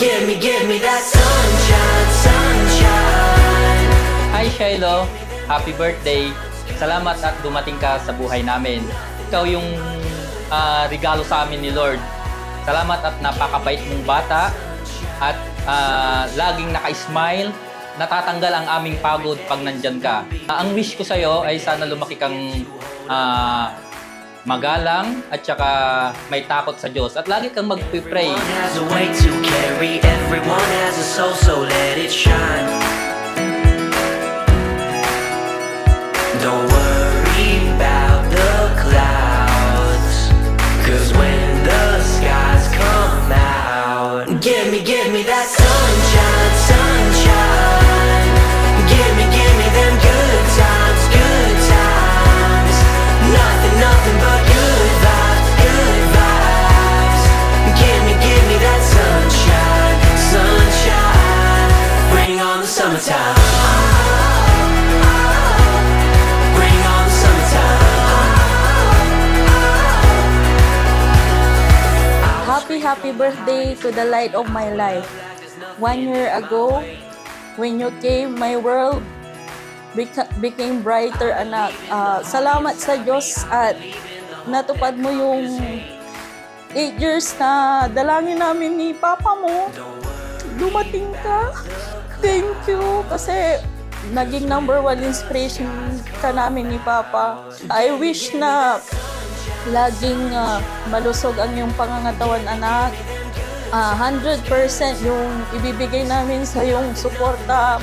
give me that sunshine, sunshine. Hi Shiloh, happy birthday. Salamat at dumating ka sa buhay namin. Ikaw yung regalo sa amin ni Lord. Salamat at napakabait mong bata at laging naka-smile. Natatanggal ang aming pagod pag nandyan ka. Ang wish ko sa'yo ay sana lumaki kang magalang at saka may takot sa Diyos at lagi kang mag-pray. Everyone has a way to carry, everyone has a soul, so let it shine. Don't worry about the clouds, 'cause when the skies come out, give me that sunshine, sunshine. Give me them good times, good times. Nothing but good vibes, good vibes. Give me that sunshine, sunshine. Bring on the summertime. Bring on the summertime. Happy birthday to the light of my life. 1 year ago, when you came, my world became brighter, anak. Salamat sa Diyos at natupad mo yung 8 years na dalangin namin ni Papa mo. Dumating ka. Thank you kasi naging #1 inspiration ka namin ni Papa. I wish na laging malusog ang iyong pangangatawan, anak. 100% yung ibibigay namin sa iyong suporta.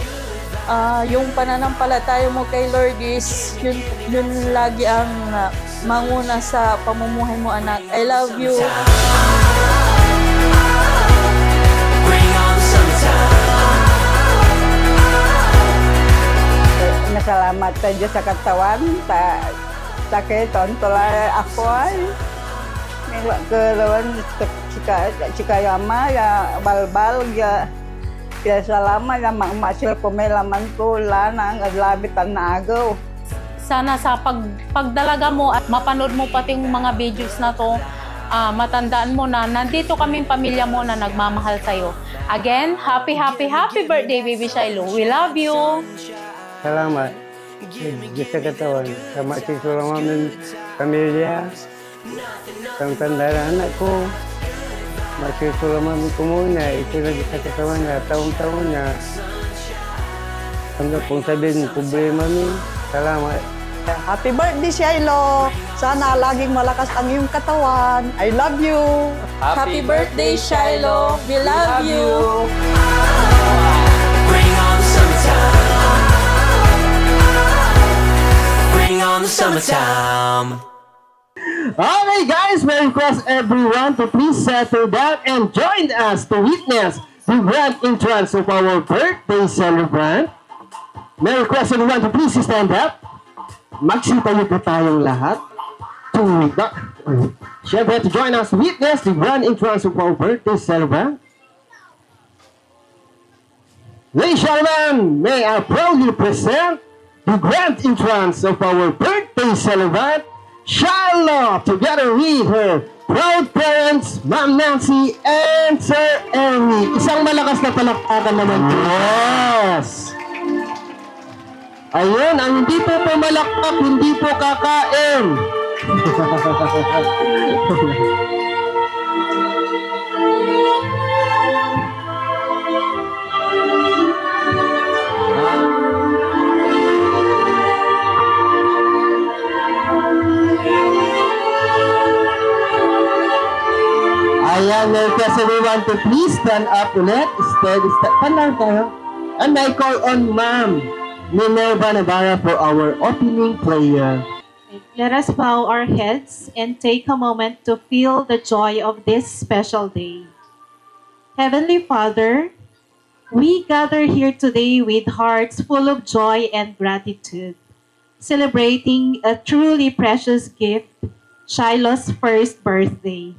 Yung pananampalataya mo kay Lord is yun lagi ang manguna sa pamumuhay mo, anak. I love you. Nasalamat sa Diyos sa katawan, sa sakit, tontolay ako ay. May kelawan chika yama ya balbal ya. Kaya salamat ya makmasil pumelaman tula ng adlabitan na agaw. Sana sa pagdalaga mo at mapanood mo pati yung mga videos na to, matandaan mo na nandito kaming pamilya mo na nagmamahal sa'yo. Again, happy birthday, Baby Shiloh. We love you. Salamat. Diyos sa katawan. Sa makikisulang aming pamilya. Sa tanda anak ko. Makikisulang aming kumuna. Ito na Diyos sa katawan niya. Taong-taon niya. Hanggang kung sabihin, problema mi. Salamat. Happy birthday, Shiloh. Sana laging malakas ang iyong katawan. I love you. Happy birthday, Shiloh. We love you. Bring on the summertime. Bring on the summertime. Okay guys, may request everyone to please settle down and join us to witness the grand entrance of our birthday celebrant. May request everyone to please stand up. Magsitayo po tayong lahat. Siyempre to join us to witness the grand entrance of our birthday celebrant. Ladies and gentlemen, may I proudly present the grand entrance of our birthday celebrant, Shiloh, together with her proud parents, Ma'am Nancy and Sir Eric. Isang malakas na palakpakan naman. Yes! Ayun, ang hindi po pumalakpak, hindi po kakain. Ayan, request everyone to please stand up ulit. Steady, panang tayo. And I call on Ma'am Minerva Navarra for our opening prayer. Let us bow our heads and take a moment to feel the joy of this special day. Heavenly Father, we gather here today with hearts full of joy and gratitude, celebrating a truly precious gift, Shiloh's first birthday.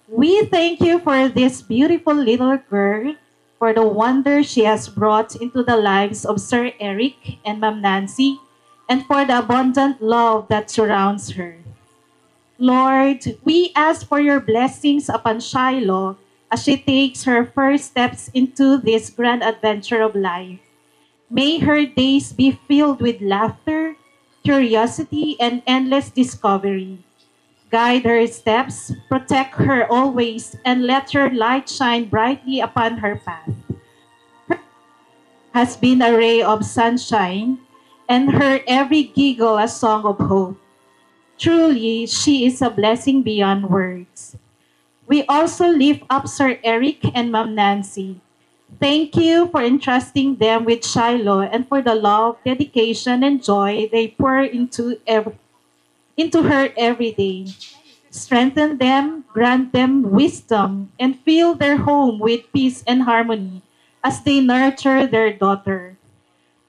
We thank you for this beautiful little girl, for the wonder she has brought into the lives of Sir Eric and Ma'am Nancy, and for the abundant love that surrounds her. Lord, we ask for your blessings upon Shiloh as she takes her first steps into this grand adventure of life. May her days be filled with laughter, curiosity, and endless discovery. Guide her steps, protect her always, and let your light shine brightly upon her path. Her has been a ray of sunshine, and her every giggle a song of hope. Truly, she is a blessing beyond words. We also lift up Sir Eric and Ma'am Nancy. Thank you for entrusting them with Shiloh and for the love, dedication, and joy they pour into her every day. Strengthen them, grant them wisdom, and fill their home with peace and harmony as they nurture their daughter.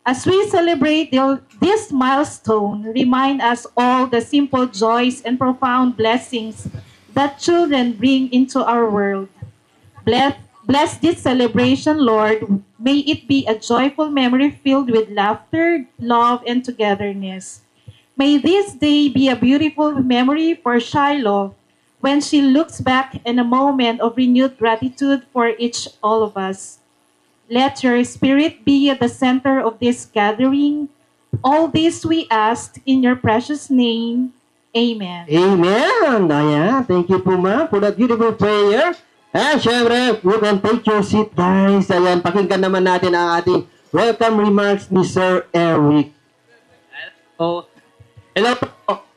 As we celebrate this milestone, remind us all the simple joys and profound blessings that children bring into our world. Bless this celebration, Lord. May it be a joyful memory filled with laughter, love, and togetherness. May this day be a beautiful memory for Shiloh when she looks back in a moment of renewed gratitude for all of us. Let your spirit be at the center of this gathering. All this we ask in your precious name. Amen. Amen! Ayan, thank you po ma'am for that beautiful prayer. And syempre, you can take your seat guys. Ayan, pakinggan naman natin ang ating welcome remarks ni Sir Eric. Hello po.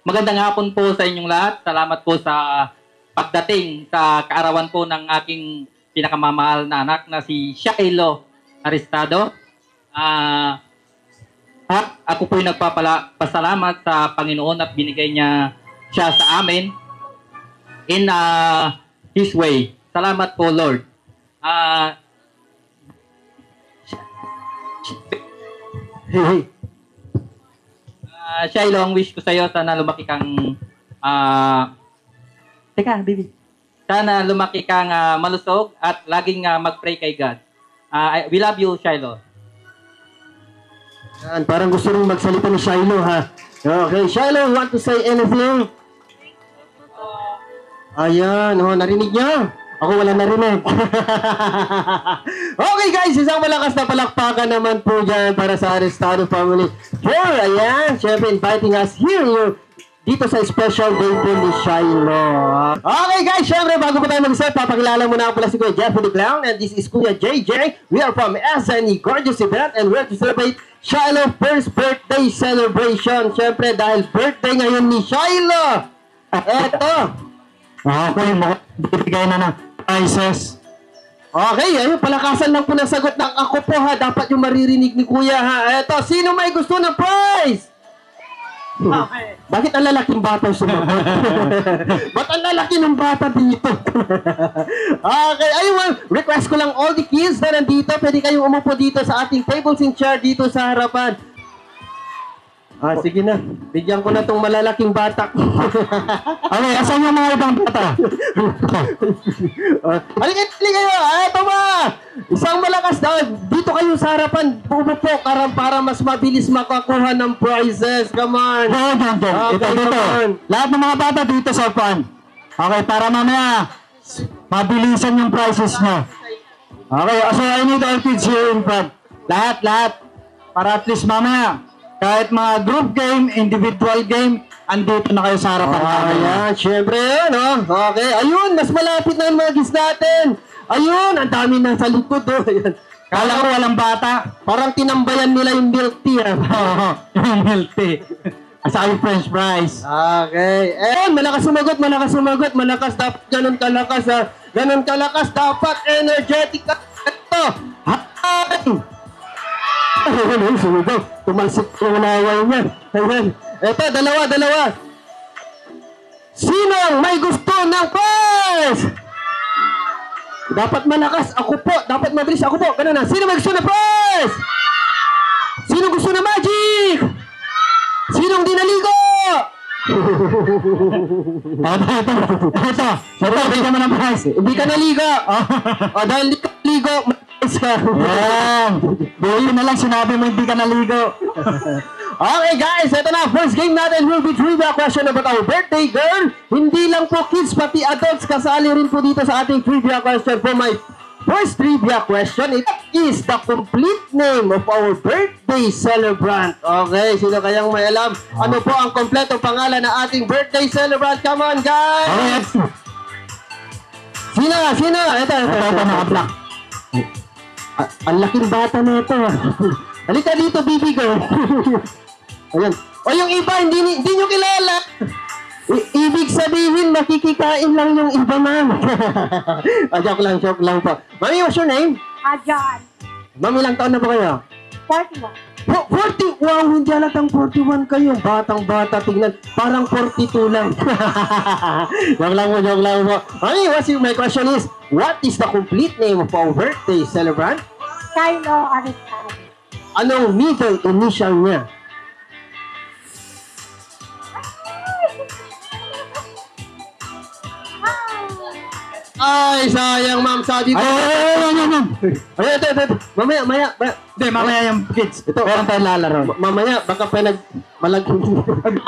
Magandang hapon po sa inyong lahat. Salamat po sa pagdating sa kaarawan po ng aking pinakamamahal na anak na si Shiloh Aristado. Ako po'y nagpapasalamat sa Panginoon at binigay niya siya sa amin in His way. Salamat po, Lord. Shiloh, ang wish ko sa iyo, sana lumaki kang teka, baby. Sana lumaki kang malusog at laging mag-pray kay God. We love you, Shiloh. Yan, parang gusto rin magsalita ni Shiloh, ha? Okay, Shiloh, you want to say anything? Ayan, narinig niya? Ako wala narinig. Okay guys, isang malakas na palakpakan naman po dyan para sa Aristado family. Sure, ayan, syempre inviting us here dito sa special day po ni Shiloh. Okay guys, syempre bago pa tayo mag-start, papakilala muna pala si Kuya Jeffrey the Clown and this is Kuya JJ. We are from SNE Gorgeous Event and we're to celebrate Shiloh's first birthday celebration. Syempre dahil birthday ngayon ni Shiloh. Eto. Okay, bibigay na ng prizes. Okay, ayun, palakasan lang po ng sagot ng ako po ha. Dapat yung maririnig ni Kuya ha. Eto, sino may gusto ng prize? Okay. Bakit ang lalaking bata sumagot? Ba't ang lalaki ng bata dito? Okay, ayun, request ko lang all the kids na nandito. Pwede kayong umupo dito sa ating tables and chair dito sa harapan. Sige na. Bigyan ko na tong malalaking bata. Okay, asan yung mga ibang bata? Halika kayo. Eto ba? Isang malakas daw. Dito kayo sa harapan. Umupo para mas mabilis makakuha ng prizes. Come on. Okay, come on. Lahat ng mga bata dito sa upan. Okay, para mamaya mabilisan yung prizes nyo. Okay, so I need all kids here in front. Lahat. Para at least mamaya kahit mga group game, individual game, andito na kayo sa harapan. Ayan, syempre yun, Okay, ayun, mas malapit na yung mga gis natin. Ayun, ang dami na sa likod, Ayan. Kala ko walang bata. Parang tinambayan nila yung milk tea, Yung milk tea. Asa yung french fries. Okay. Ayun, malakas sumagot. Malakas, dapat ganun kalakas, Ganun kalakas, dapat energetic ka. Ito, sumagot. Tumalsik yung naway niya. Ayan. Ito, dalawa. Sinong may gusto ng prize? Dapat malakas. Ako po. Dapat mabilis. Ako po. Ganun na. Sino may gusto ng prize? Sino gusto ng magic? Sinong di naligo? Ito. Bigyan mo ng prize. Hindi ka naligo. Dahil hindi ka naligo, may prize ka. Yan. Buhay na lang sinabi mo hindi ka naligo. Okay guys, ito na. First game natin will be trivia question about our birthday girl. Hindi lang po kids, pati adults kasali rin po dito sa ating trivia question. For my first trivia question, it is the complete name of our birthday celebrant. Okay, sino kayang may alam? Ano po ang kompletong pangalan ng ating birthday celebrant? Come on guys! Sino? Ito, naka-black. Ang laking bata na ito. Halika dito, baby girl. Ayan. O yung iba, hindi nyo kilala. Ibig sabihin, makikikain lang yung iba, ma'am. Joke lang po. Mami, what's your name? John. Mami, ilang taon na ba kayo? 41. 40? Wow, hindi halatang 41 kayo. Batang-bata, tignan. Parang 42 lang. Joke lang po. Mami, my question is, what is the complete name of our birthday celebrant? Shiloh Aristide. Anong middle initial niya? Ay, sayang, ma'am. Sabi ko. Ay, ito. Mamaya. Hindi, mamaya yung kids. Ito, meron tayong lalaro. Mamaya, baka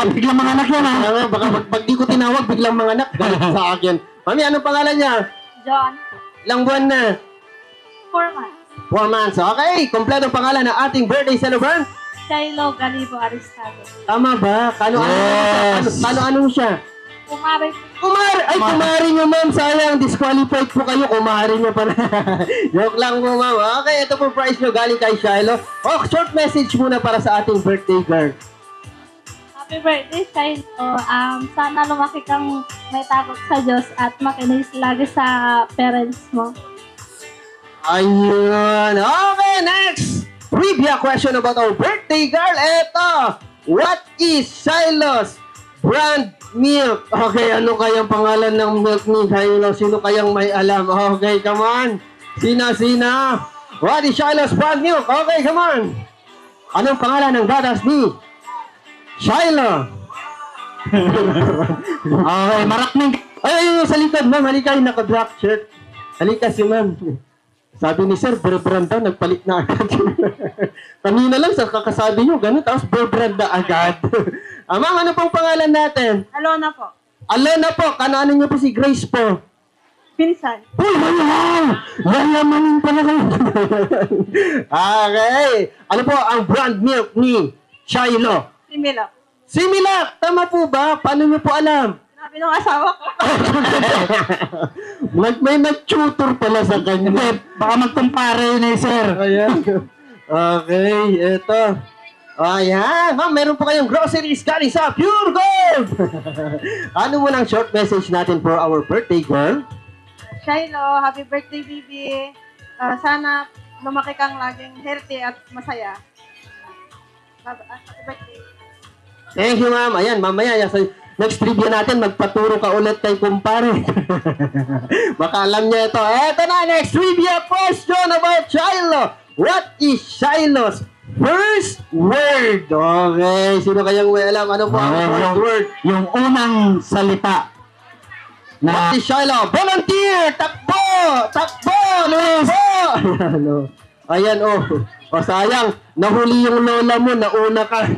Biglang mga anak yan, ha? Baka pag di ko tinawag, biglang mga anak. Galit sa akin. Mami, anong pangalan niya? John. Ilang buwan na? 4 months. 4 months. Okay, kompletong pangalan ng ating birthday celebrant. Shiloh Galibo Aristide. Tama ba? Kano siya? Kumari. Kumari nyo, ma'am. Sayang, disqualified po kayo. Kumari nyo pa na. Joke lang po, ma'am. Okay, ito po prize nyo galing kay Shiloh. Oh, short message muna para sa ating birthday girl. Happy birthday, Shiloh. Sana lumaki kang may takot sa Diyos at makinig lagi sa parents mo. Ayun. Okay, next. Trivia question about our birthday girl. Ito. What is Shiloh's brand milk? Okay, ano kayang pangalan ng milk ni Shiloh? Sino kayang may alam? Okay, come on. Sina? What is Shiloh's brand milk? Okay, come on. Anong pangalan ng gatas ni Shiloh? Okay, marakning. Ay, yung sa likod, ma'am. Halika yung naka-black shirt. Halika si ma'am. Sabi ni Sir, Bear-brand daw, nagpalit na agad. Kanina lang sa kakasabi nyo, gano'n, tapos Bear-brand na agad. Ma'am, ano pong pangalan natin? Alona po. Alona po, kanaanan nyo po si Grace po. Pinsan. Uy, yayamanin pala kayo. Okay. Ano po ang brand milk ni Shiloh? Similok. Similac, tama po ba? Paano nyo po alam? Sabi ng asawa ko. May nag-tutor pala sa kanya. Baka magkumpare na, sir. Ayan. Okay, eto. Ayan. Ma'am, meron po kayong groceries galing sa Pure Gold. Ano mo lang short message natin for our birthday girl? Shiloh, happy birthday, baby. Sana lumaki kang laging healthy at masaya. Happy birthday. Thank you, ma'am. Ayan, mamaya sa next trivia natin, magpaturo ka ulit kay kumpare. Baka alam niya ito. Eto na, next trivia question about Shiloh. What is Shiloh's first word? Okay, sino kayang may alam? Ano po ang first word? Yung unang salita. What is Shiloh? Volunteer! Takbo! Takbo! Ayan, oh. O, sayang. Nahuli yung lola mo. Nauna ka.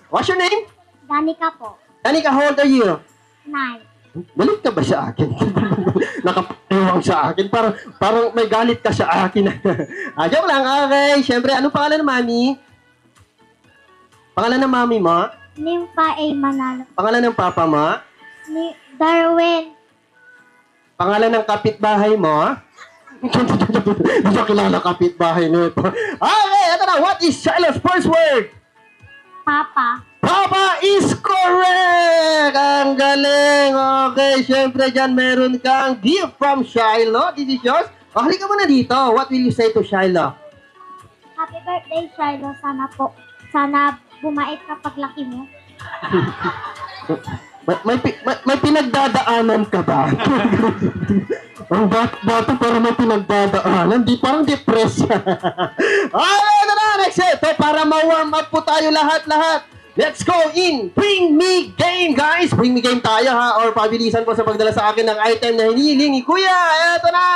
What's your name? Danica po. Danica, how old are you? 9. Galit ka ba sa akin? Nakapaiwang sa akin. Parang may galit ka sa akin. Joke lang. Okay. Siyempre, anong pangalan ng mami? Pangalan ng mami mo? Nympha A. Manalo. Pangalan ng papa mo? Ni Darwin. Pangalan ng kapitbahay mo? Hindi ko kilala kapitbahay nito. Okay, ito na. What is Shiloh's first word? Papa. Papa is correct! Ang galing! Okay, syempre dyan meron kang gift from Shiloh. This is yours. O, halika mo na dito. What will you say to Shiloh? Happy birthday, Shiloh. Sana bumait ka paglaki mo. May pinagdadaanan ka ba? Ang bata para may pinagdadaanan. Parang depressed. Okay, ito na. Next ito para ma-warm up po tayo lahat. Let's go in Bring Me Game, guys. Bring Me Game tayo, ha? Or pabilisan po sa pagdala sa akin ng item na hinihiling ni Kuya. Ito na.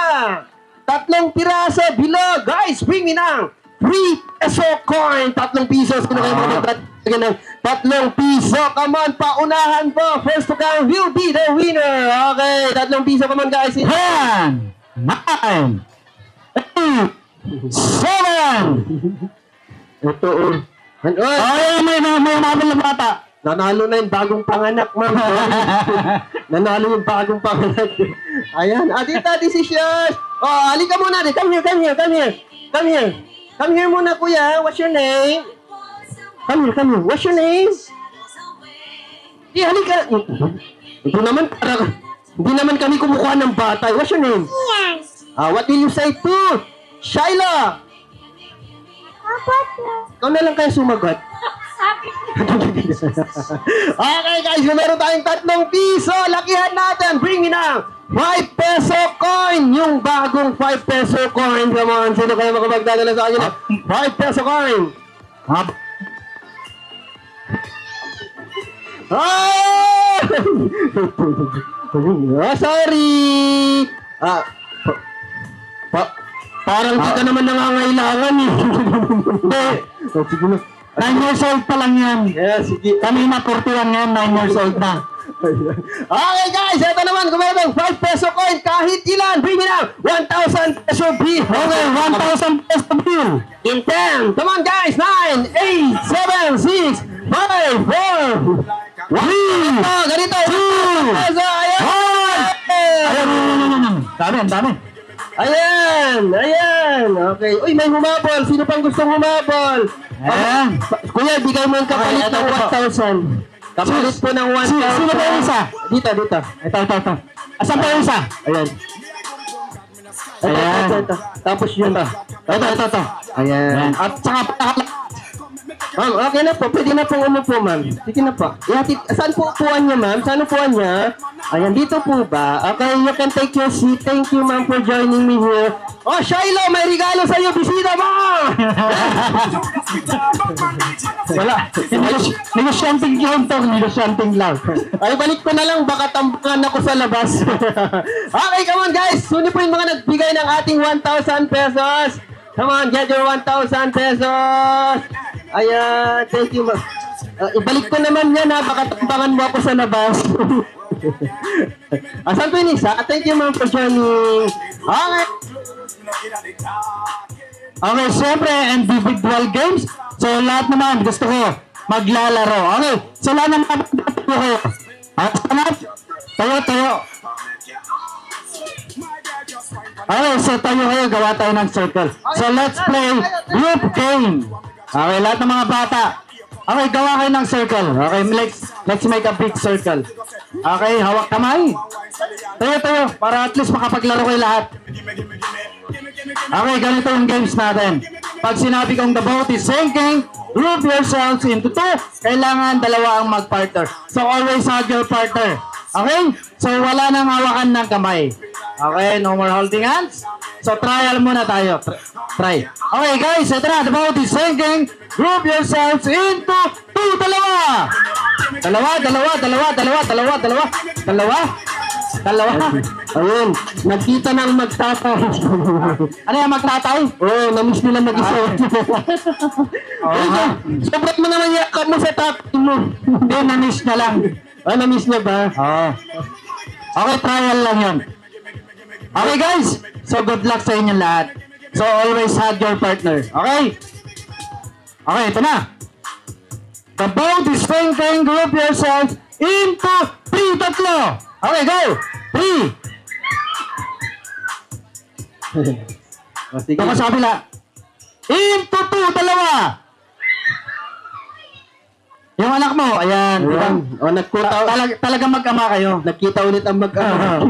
3 piraso bilog. Guys, bring me ng 3 peso coin. 3 piso. Sino kayo mga magtatagyan ng 3 piso? Come on, paunahan po. First to come will be the winner. Okay, 3 piso. Come on, guys. 10, 9, 8, 7. Ito, Ay, may namin ng bata. nanalo na yung bagong panganak, ma'am. Nanalo yung bagong panganak. Ayan. Tita, decision. Oh, halika muna. Come here muna, kuya. What's your name? Come here. What's your name? Halika. Hindi naman kami kumukuha ng bata. What's your name? What will you say to Shyla? Ikaw na lang kayo sumagot. Okay guys, meron tayong 3 piso. Lakihan natin. Bring in ang 5 peso coin. Yung bagong 5 peso coin. Come on, sino kayo makapagdadala sa akin? 5 peso coin. Sorry. Parang di ka naman nangangailangan eh. Sige na. 9 years old pa lang yan. Yeah, sige. Kanina 41 yan, 9 years old na. Okay guys, ito naman, kung mayroong 5 peso coin, kahit ilan, bring me now, 1,000 peso bill. Okay, 1,000 peso bill. In 10, come on guys, 9, 8, 7, 6, 5, 4, 3, ganito, 2, peso, ayan. Ayan. Dami. Ayan. Okay. Uy, may humabol. Sino pang gustong humabol? Ayan. Kuya, bigay mo yung kapalit ng 1,000. Kapalit po ng 1,000. Sino ba yung isa? Dito. Ito. Asan pa yung isa? Ayan. Ito. Tapos yun. Ito. Ayan. At saka Ma'am, okay na po. Pwede na pong umupo, ma'am. Sige na po. Saan po upuan niya, ma'am? Saan upuan niya? Ayan, dito po ba? Okay, you can take your seat. Thank you, ma'am, for joining me here. Oh, Shiloh, may regalo sa iyo. Bisita mo! wala. Negosyanteng lang. Ay, balik ko na lang. Baka tambangan ako sa labas. Okay, come on, guys. Suni po yung mga nagbigay ng ating 1,000 pesos. Come on, get your 1,000 pesos. Ayan, thank you, ma'am. Ibalik ko naman yan, ha. Baka tambangan mo ako sa labas. Asan po yung isa? Thank you, ma'am, for joining. Okay. Okay, syempre, individual games. So, lahat naman gusto ko maglalaro. Okay, so lahat naman kayo. Tayo. Okay, so tayo kayo, gawa tayo ng circle. So, let's play group game. Okay, lahat ng mga bata. Okay, gawa kayo ng circle. Okay, let's make a big circle. Okay, hawak kamay. Tayo, para at least makapaglaro kayo lahat. Okay, ganito yung games natin. Pag sinabi kong the boat is sinking, group yourselves into 2. Kailangan dalawa ang mag-partner. So, always hug your partner. Okay? So, wala nang hawakan ng kamay. Okay, no more holding hands. So, trial muna tayo. Try. Okay, guys, ito na. The boat is sinking. Group yourselves into 2. Dalawa. Ayun, nagkita ng magtatay. Ano yung magtatay? Oo, namiss nila mag-isa. Sobrang mo naman yakap mo sa tatay mo. Hindi, na-miss na lang. Namiss na ba? Oo. Okay, trial lang yun. Okay, guys. So, good luck sa inyo lahat. So, always hug your partner. Okay? Okay, ito na. The boat is sinking. Group yourself into 3. Okay, go! 3. Sige. Ito sa kabila. Into 2. Yung anak mo, ayan. Diba? Talaga mag-ama kayo. Nakita ulit ang mag-ama.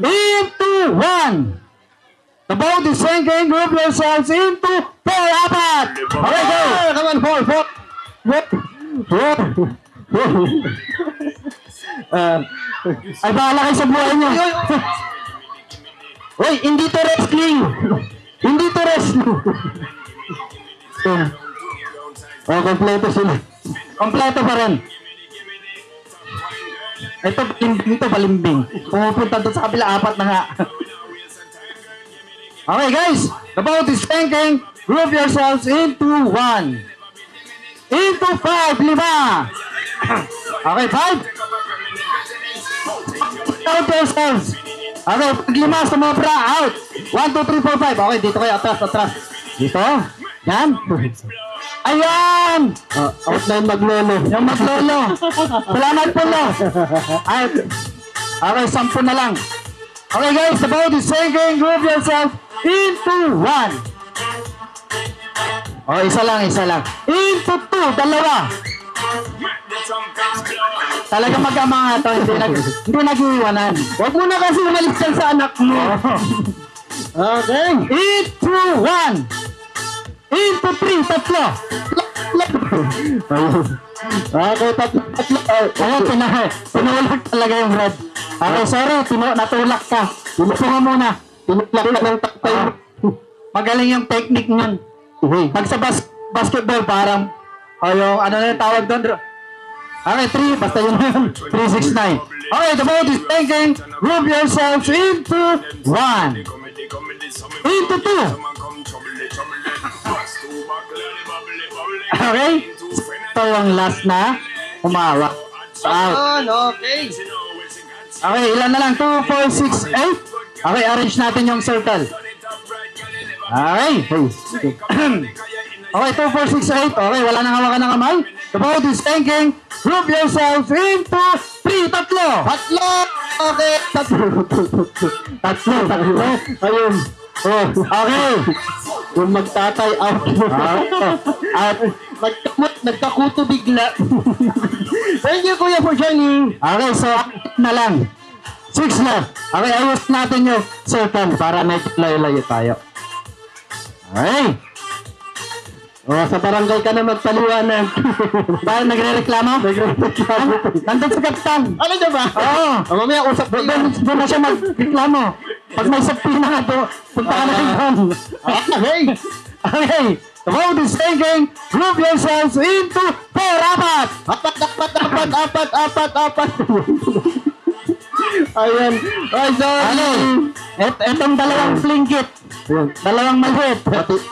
Into 1. The boat is sinking. Group yourselves into 4. Okay, go! Come on, 4. Ay, bahala kayo sa buhay nyo. Uy, hindi to wrestling. Kompleto sila. Kompleto pa rin. Ito, balimbing. Pumupunta doon sa kabila, 4 na nga. Okay, guys. The boat is sinking. group yourselves into 1. Into 5, 5. Okay, 5. Count yourselves. Okay, pag 5 sumobra, out. 1, 2, 3, 4, 5. Okay, dito kayo, atras. Dito. Yan. Ayan! Out na yung maglolo. Yung maglolo. Salamat po, lo. Out. Okay, 10 na lang. Okay, guys, the boat is sinking. Group yourself into 1. Oh, isa lang. Into 2, 2. Talaga mag-ama nga to, hindi nag-iwanan. Huwag mo na kasi umalis dyan sa anak mo. Okay. Into 1. Into 3, 3. Okay, tatlo. Ayun, tinulak talaga yung red. Okay, sorry, natulak ka. Gusto mo muna. Tinulak ka ng tatay. Magaling yung technique nun. Pag sa basketball, parang, yung, ano na yung tawag doon? Okay, 3, basta yun 3, 6, 9. Okay, the boat is sinking. Group yourselves into 1. Into 2. Okay? Ito yung last na umawa. Out. Okay. Okay, ilan na lang? 2, 4, 6, 8. Okay, arrange natin yung circle. Okay. Okay, 2, 4, 6, 8. Okay, wala nang hawakan ng kamay. The boat is sinking. Group yourselves into 3, 3. Okay, 3. Ayun. Oh, Okay. yung magtatay out. At Nagkakuto bigla. Thank you, Kuya, for joining. okay, so na lang. 6 na. Okay, ayos natin yung circle para medyo layo-layo tayo. Okay. Sa barangay ka na magpaliwanag. Bakit nagre-reklamo? Nandun sa kapitan. Ano niya ba? Oo. Mamaya usap ko Doon na siya magreklamo. Pag may sapi na nga to, punta ka na rin doon. Okay. Okay. The boat is sinking. Group yourselves into 4, 4. Ayan. Ay, sorry. Ano? Etong dalawang flinggit. Dalawang maliit.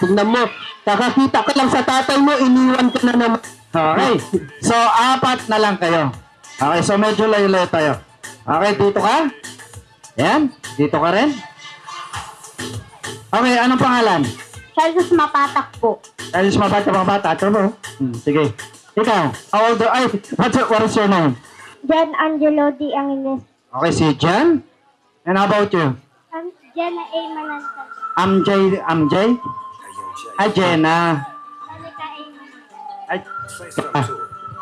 Tingnan mo. Kakakita ka lang sa tatay mo, iniwan ka na naman. Okay. So, 4 na lang kayo. Okay, so medyo layo-layo tayo. Okay, dito ka. Yan. Dito ka rin. Okay, anong pangalan? Charles Mapatak po. Alis mabata mga bata. Ito mo. Sige. Ikaw. How old are you? What is your name? Jan Angelo D. Angeles. Okay, si Jan. And how about you? Jana A. Manantag. MJ? Ay, Jenna. Monica A. Manantag. Ay.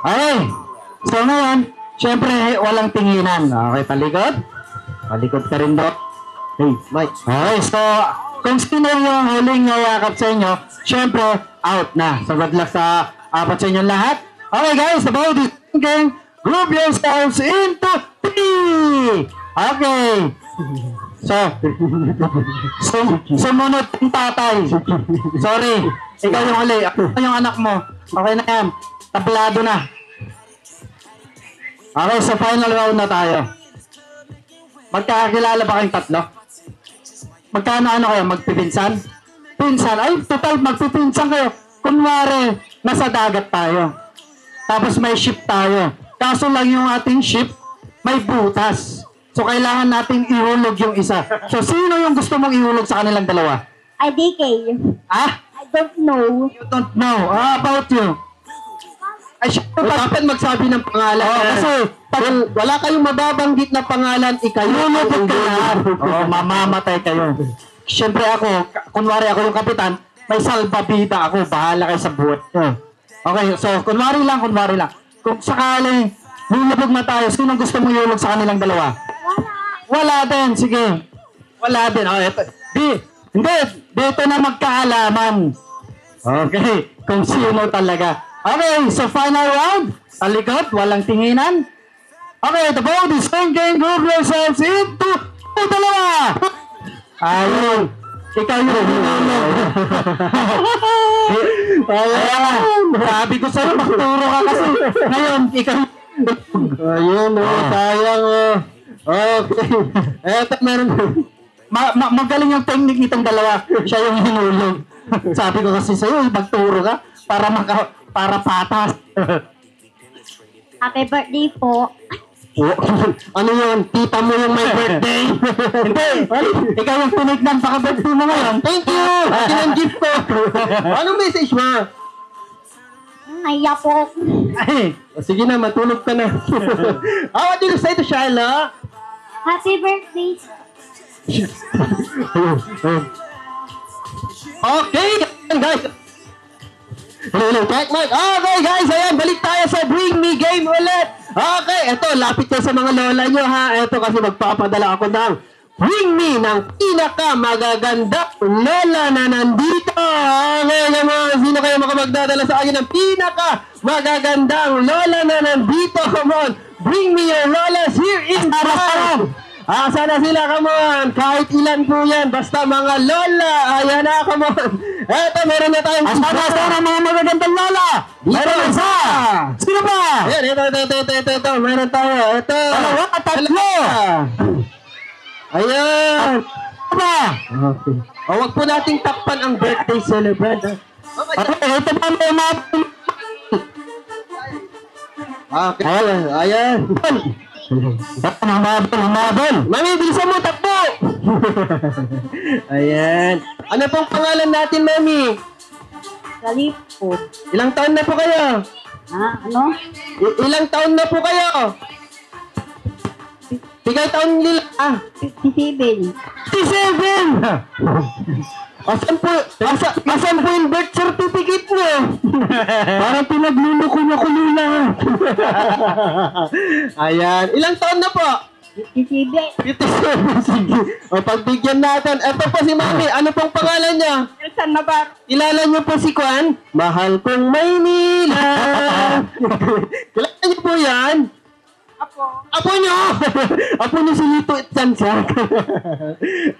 Okay. So ngayon, syempre, walang tinginan. Okay, palikod. Palikod ka rin doon. Hey, Mike. Okay, so, kung sino yung huling yakap sa inyo, syempre, out na. So, good luck sa 4 sa inyong lahat. Okay, guys, the boat is sinking. Group yourselves into 3. Okay. So, sumunod yung tatay. Sorry. Ikaw yung huli. Ako yung anak mo. Okay na yan. Tablado na. Okay, so final round na tayo. Magkakakilala ba kayong tatlo? Magkano kayo? Magpipinsan? Pinsan? Ay, total magpipinsan kayo. Kunwari, nasa dagat tayo. Tapos may ship tayo. Kaso lang yung ating ship, may butas. So, kailangan natin ihulog yung isa. So, sino yung gusto mong ihulog sa kanilang dalawa? IDK. Ah? I don't know. You don't know. How about you? Ay, syempre, Dapat magsabi ng pangalan. kasi pag wala kayong mababanggit na pangalan, lulubog ka na. Oo, mamamatay kayo. Siyempre ako, kunwari ako yung kapitan, may salbabida ako, bahala kayo sa buhat nyo. Okay, so kunwari lang. Kung sakaling lulubog na tayo, sino gusto mo ihulog sa kanilang dalawa? Wala din, sige. Wala din. Oh, hindi, dito na magkaalaman. Okay, kung sino talaga. Okay, so final round. Talikod, walang tinginan. Okay, the boat is sinking. Group yourselves into 2. Ayun. Ikaw yung hinulog. Ayan. Sabi ko sa'yo, magturo ka kasi. Ngayon, ikaw. Ayun, sayang. Okay. Eto, meron. Magaling yung technique nitong dalawa. Siya yung hinulog. Sabi ko kasi sa'yo, magturo ka para patas. Happy birthday po. Ano yun? Tita mo yung may birthday? Hindi. Ikaw yung tinignan paka-birthday mo ngayon. Thank you! Akin ang gift ko. Anong message mo? Naiya po. Ay, sige na, matulog ka na. What do you say to Shiloh? Happy birthday. Okay, guys. Hello, check mic. Okay, guys, ayan, balik tayo sa Bring Me Game ulit. Okay, eto, lapit ko sa mga lola nyo, ha. Eto, kasi magpapadala ako ng Bring Me ng pinakamagaganda lola na nandito. Okay, naman, sino kayo makamagdadala sa akin ng pinakamagagandang lola na nandito? Come on, bring me your lolas here in Tarapan. Sana sila, come on. Kahit ilan po yan, basta mga lola. Ayan na, come on. Eto, meron na tayong sana mga magagandang lola. Meron isa. Sino ba? Ayan, ito. Meron tayo. Ito. Dalawa at tatlo. Ayan. Ano ba? Okay. Huwag po nating takpan ang birthday celebrant. Okay, ito ba may okay, ayan. Mabel. Mami, bilisan mo, takbo! Ayan. Ano pong pangalan natin, Mami? Galip po. Ilang taon na po kayo? Ano? Ilang taon na po kayo? Tigay taon nila. 57. 57! Asan po yung birth certificate mo? Parang pinagluluko niya kulula. Ayan. Ilang taon na po? 57. 57. Sige. O, pagbigyan natin. Ito po si Mami. Ano pong pangalan niya? Saan na ba? Kilala niyo po si Kwan? Mahal kong Maynila. Kilala niyo po yan? Apo niyo! Apo niyo si Lito Itsansak.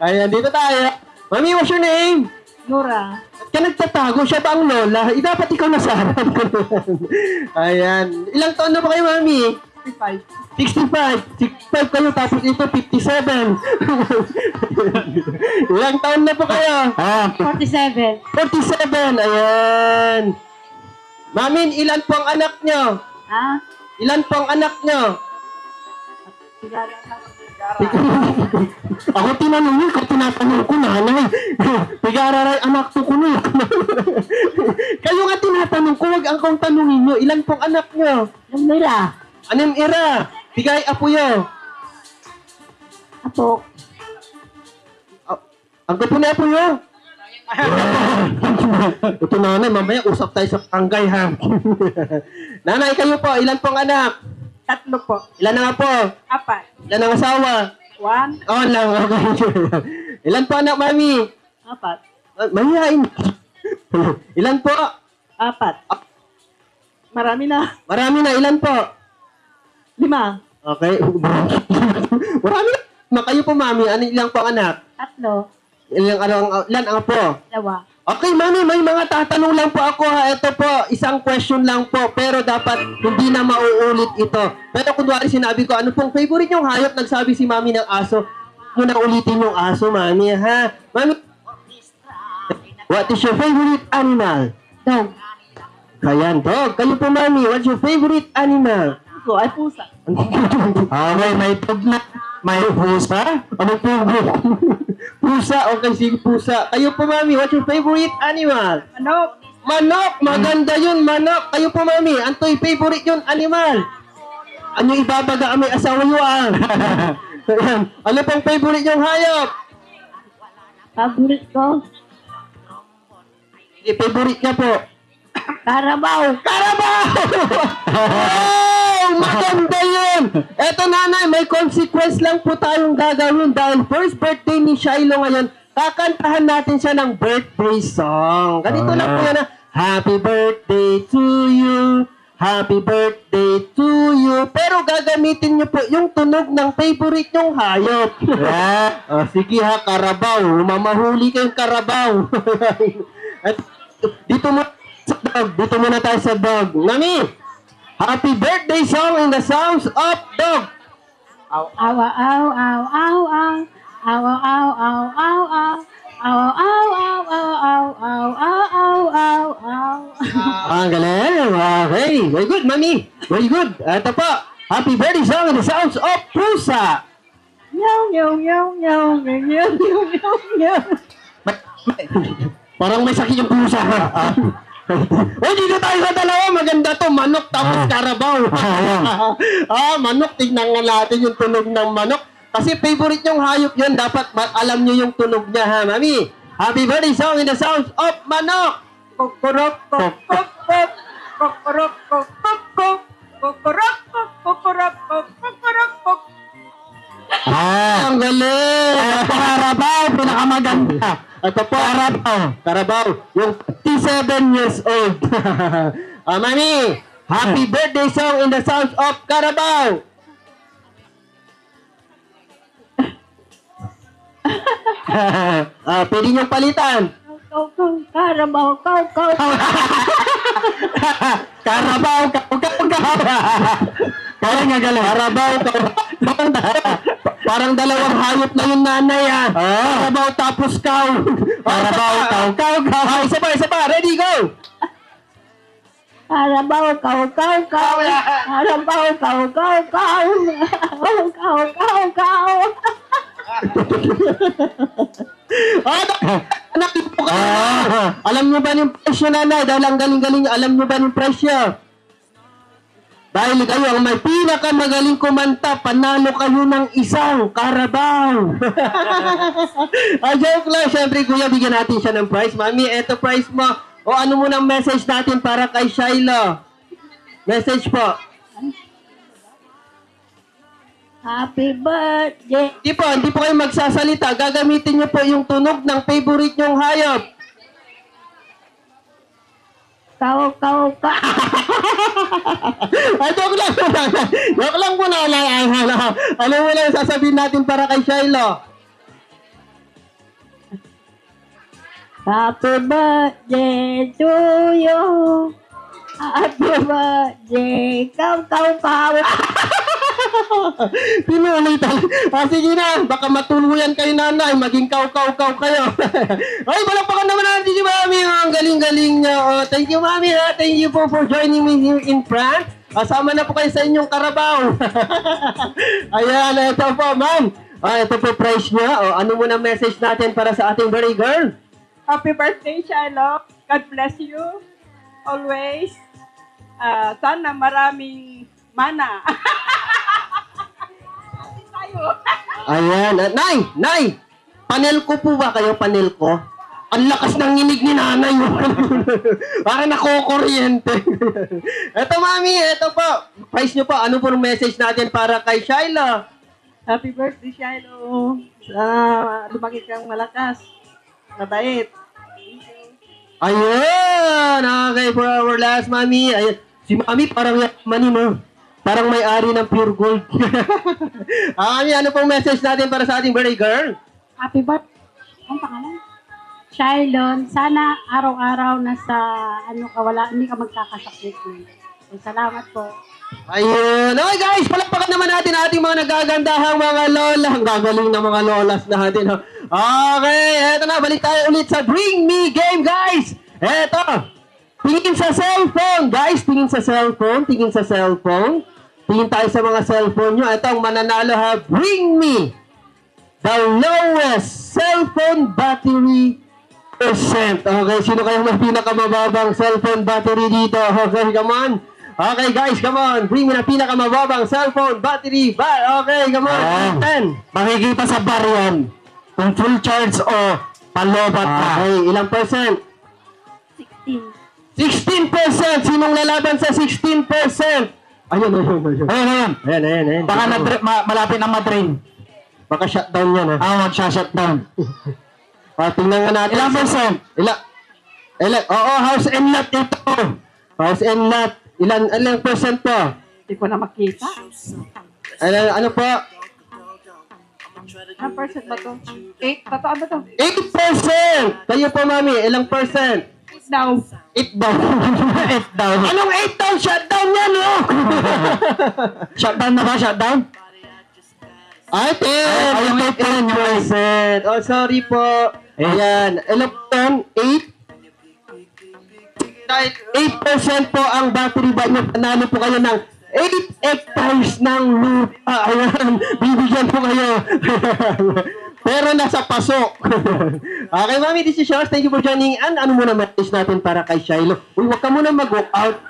Ayan, dito tayo. Mami, what's your name? Nora. Ba't ka nagtatago? Siya ba ang lola? Dapat ikaw nasa harap. Ayan. Ilang taon na ba kayo, Mami? 65. 65 kayo, tapos ito 57. Ilang taon na po kayo? 47. 47. Ayan. Mami, ilan po ang anak nyo? Ilan po ang anak nyo? Ako tinanong niyo, ikaw tinatanong ko, nanay. Pag-aararay, anak to ko na. Kayo nga tinatanong ko, wag ang kong tanongin niyo, ilan pong anak niyo? Nila. Anong ira? Bigay apuyo. Apo. Ang gapo na apuyo? Ito nanay, mamaya usap tayo sa tanggay, ha? Nanay, kayo po, ilan pong anak? 3 po. Ilan na nga po? 4. Ilan ang asawa? 1. Oo lang, okay. Ilan po anak, Mami? 4. Mahihain. Ilan po? 4. Marami na. Marami na, ilan po? 5. Okay. Marami na. Kayo po, Mami, ano ilang po anak? 3. Ilan ang po? 2. Okay, Mami, may mga tatanong lang po ako, ha. Ito po, isang question lang po, pero dapat hindi na mauulit ito. Pero kunwari sinabi ko, ano pong favorite yung hayop? Nagsabi si Mami ng aso. Muna ulitin yung aso, Mami, ha? Mami, what is your favorite animal? Dog. Ayan, dog. Kayo po, Mami, what's your favorite animal? Puso ay pusa. Okay, may dog na. May pusa? Ano po? Pusa, okay, sige pusa. Kayo po, Mami, what's your favorite animal? Manok. Manok! Maganda yun, manok. Kayo po, Mami, anto'y favorite yun, animal. Ano ibabaga ang may asawa nyo, ah? Ano pong favorite yung hayop? Favorite ko. Favorite niya po? Carabao. Carabao! Wow! Maganda yun! Eto, nanay, may consequence lang po tayong gagawin dahil first birthday ni Shiloh ngayon, kakantahan natin siya ng birthday song. Ganito lang po yan na, Happy birthday to you, happy birthday to you. Pero gagamitin niyo po yung tunog ng favorite nyong hayop. Sige ha, Carabao. Mamahuli kayong Carabao. At dito muna tayo sa dog. Nami, happy birthday song in the sounds of dog. Aw, aw, aw, aw, aw, aw. Aw, aw, aw, aw, aw. Aw, aw, aw, aw, aw, aw, aw, aw, aw, aw. Ang galing. Okay. Very good, Mami. Very good. Ito po. Happy birthday song in the sounds of pusa. Meow, meow, meow, meow, meow, meow, meow, meow, meow. Parang may sakit yung pusa. O, dito tayo sa dalawa. Maganda to. Manok tapos karabaw. Manok. Tignan nga natin yung tunog ng manok. Kasi favorite yung hayop yan. Dapat alam nyo yung tunog niya, ha, Mami? Happy birthday song in the sounds of manok. Kokorok, kok, kok, kok. Kokorok, kok, kok, kok. Kokorok, kok, kokorok, kok, kokorok, kok. Ang galing! Karabaw, pinakamaganda. Ito po, Karabaw, yung 57 years old. Mami, happy birthday song in the sounds of Karabaw. Pwede niyong palitan. Kaw, kaw, Karabaw, kaw, kaw. Karabaw, kaw, kaw, kaw. Kaya nga galing. Karabaw, kaw. Parang dalawang hayop na yung nanay, ha. Karabaw tapos kaw. Karabaw, kaw, kaw, kaw. Isa pa. Ready, go. Karabaw, kaw, kaw, kaw. Karabaw, kaw, kaw, kaw. Kaw, kaw, kaw. Alam niyo ba yung presyo, nanay? Dahil ang galing-galing, alam niyo ba yung presyo? Dahil kayo ang may pinakamagaling kumanta, panalo kayo ng isang Karabaw. Joke lang. Siyempre, kuya, bigyan natin siya ng prize. Mami, eto prize mo. O ano mo ng message natin para kay Shiloh? Message po. Happy birthday. Hindi po kayo magsasalita. Gagamitin niyo po yung tunog ng favorite niyong hayop. Kaw, kaw, kaw. Joke lang po, nanay. Joke lang po, nanay. Ano mo lang sasabihin natin para kay Shiloh? Happy birthday to you. Happy birthday. Kaw, kaw, kaw. Pinulitan. Sige na, baka matuluyan kayo, nanay. Maging kaw-kaw-kaw kayo. Ay, balakpakan naman natin si Mami. Ang galing-galing niya. Thank you, Mami. Thank you po for joining me here in France. Kasama na po kayo sa inyong Karabaw. Ayan, ito po, ma'am. Ito po prize niya. Ano muna message natin para sa ating birthday girl? Happy birthday, Shiloh. God bless you. Always. Sana maraming mana. Ayan. Nay! Panel ko po ba kayo? Panel ko? Ang lakas ng nginig ni nanay. Para nakukuryente. Eto, Mami. Eto po. Price nyo po. Ano po message natin para kay Shiloh? Happy birthday, Shiloh. Sana lumaki kang malakas. Mabait. Ayun! Okay, for our last, Mami. Ayun. Si Mami parang yaman mo. Parang may-ari ng pure gold. Mami, ano pong message natin para sa ating birthday girl? Happy birthday. Ang pangalan? Shylon, sana araw-araw nasa hindi ka magkakasakit. Salamat po. Ayun. Okay guys, palakpakan naman natin ating mga nagagandahang mga lola. Ang gagaling ng mga lolas natin. Okay, eto na. Balik tayo ulit sa Bring Me Game, guys. Eto. Tingin sa cellphone, guys. Tingin sa cellphone. Tingin sa cellphone. Tingin tayo sa mga cellphone nyo. Ito ang mananalo, ha. Bring me the lowest cellphone battery percent. Okay, sino kayong may pinakamababang cellphone battery dito? Okay, come on. Okay, guys, come on. Bring me the pinakamababang cellphone battery. Okay, come on. 10. Makikita sa bar yan. Kung full charge o palobat na. Okay, ilang percent? 16. 16%! Sinong lalaban sa 16%? Ayun. Ayan. Baka malapit na matrain. Baka shutdown yan, ha? Magsha-shutdown. Tingnan nga natin. Ilang percent? House and lot ito. House and lot. Ilang percent po? Hindi ko na makita. Ano po? Ang percent ba ito? 8? Totoo ba ito? 8%! Kayo po, Mami, ilang percent? Now. 8 daw. 8 daw. Anong 8 daw? Shutdown yan, no? Shutdown na ba? Shutdown? Ay, 10%. Oh, sorry po. Ayan. Ilan po yan? 8? Kahit 8% po ang battery ba nyo, panalo po kayo ng 8 hectares ng lupa. Ayan, bibigyan po kayo. Pero nasa pasok. Okay, Mami, this is yours. Thank you for joining. Ano muna message natin para kay Shiloh? Uy, huwag ka muna mag-walk out.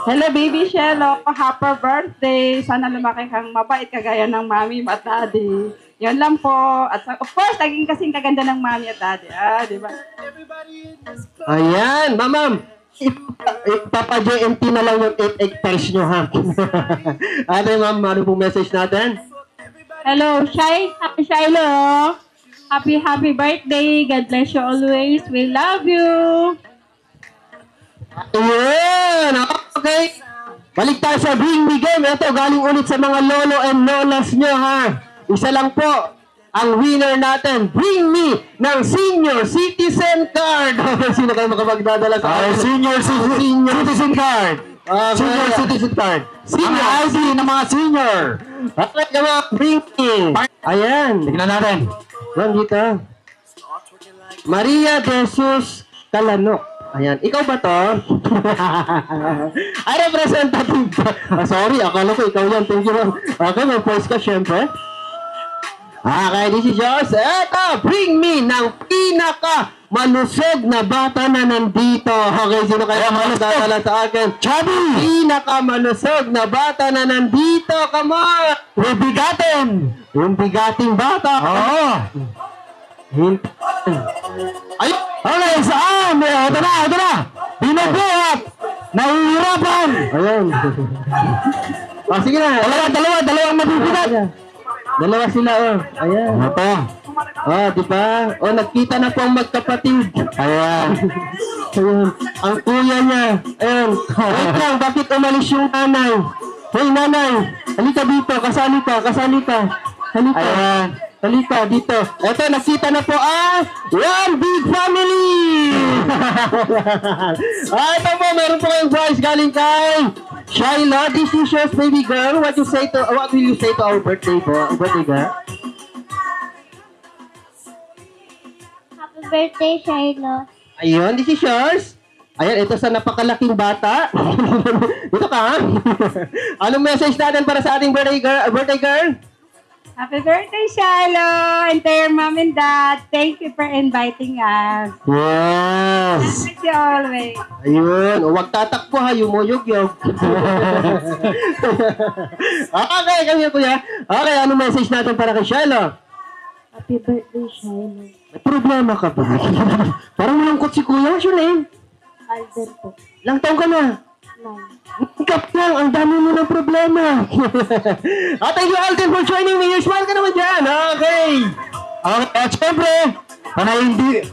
Hello, baby Shelo. Happy birthday. Sana lumaki kang mabait kagaya ng mami at daddy. Yan lang po. At of course, naging kasing kaganda ng mami at daddy. Di ba? Ayan, ma'am. Papa JMT na lang yung 8 hectares nyo, ha? Ate, ma'am, ano pong message natin? Hello, Happy Shiloh. Happy birthday. God bless you always. We love you. Ayan, okay. Balik tayo sa Bring Me Game. Ito, galing ulit sa mga lolo and lolas nyo, ha? Isa lang po ang winner natin. Bring Me ng Senior Citizen Card. Sino kayo makapagdadala sa akin? Senior Citizen Card. Senior Citizen Card. Senior ID ng mga senior. Okay, come on, Bring Me. Ayan. Tignan natin. Yan dito. Maria Jesus Calanok. Ayan, ikaw ba to? Ay, representative ba? Sorry, akala ko ikaw yan. Thank you, ma'am. Okay, may voice ka, syempre. Okay, this is yours. Eto, Bring Me ng pinaka malusog na bata na nandito. Okay, sino kaya magdadala sa akin? Chubby! Pinaka malusog na bata na nandito. Come on! Yung bigatin! Yung bigating bata. Oo! Ay! Okay, saan? Ito na! Binubuhat! Nahihirapan! Ayan. Sige na. Dalawang mabibigat! Dalawa sila, oh. Ayan. Ito. Oh, di ba? Oh, nagkita na po ang magkapatid. Ayan. Ayan. Ang kuya niya. Ayan. Wait lang, bakit umalis yung nanay? Hey, nanay. Halika dito. Kasali ka. Halika. Ayan. Halika dito. Eto, nakita na po ang One Big Family! Ito po, meron po kayong prize galing kay Shiloh. This is yours, baby girl. What will you say to our birthday po? Birthday girl? Happy birthday, Shiloh. Ayun, this is yours. Ayan, ito sa napakalaking bata. Dito ka, ha? Anong message natin para sa ating birthday girl? Happy birthday, Shiloh. And to your mom and dad, thank you for inviting us. Yes! Thank you always. Ayun, huwag tatakbo ha, yumuyog-yog. Okay, kami kuya. Okay, anong message natin para kay Shiloh? Happy birthday, Shiloh. May problema ka ba? Parang malungkot si kuya, what's your name? Alden po. Ilang taong ka na? 9. Ikap lang, ang dami mo ng problema. Thank you, Alden, for joining me. Smile ka naman dyan. Okay. Okay, at syempre,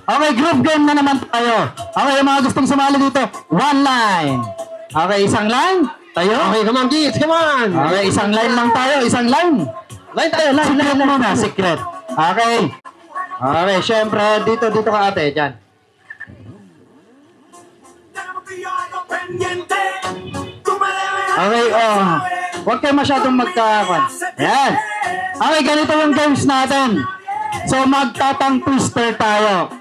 okay, group game na naman tayo. Okay, yung mga gustong sumali dito, one line. Okay, isang line. Tayo? Okay, come on, kids. Come on. Okay, isang line lang tayo, isang line. Line tayo, line. Secret muna, secret. Okay. Okay, syempre, dito ka ate, dyan. Okay, huwag kayo masyadong magkakon. Ayan. Okay, ganito yung games natin. So, magtatang twister tayo.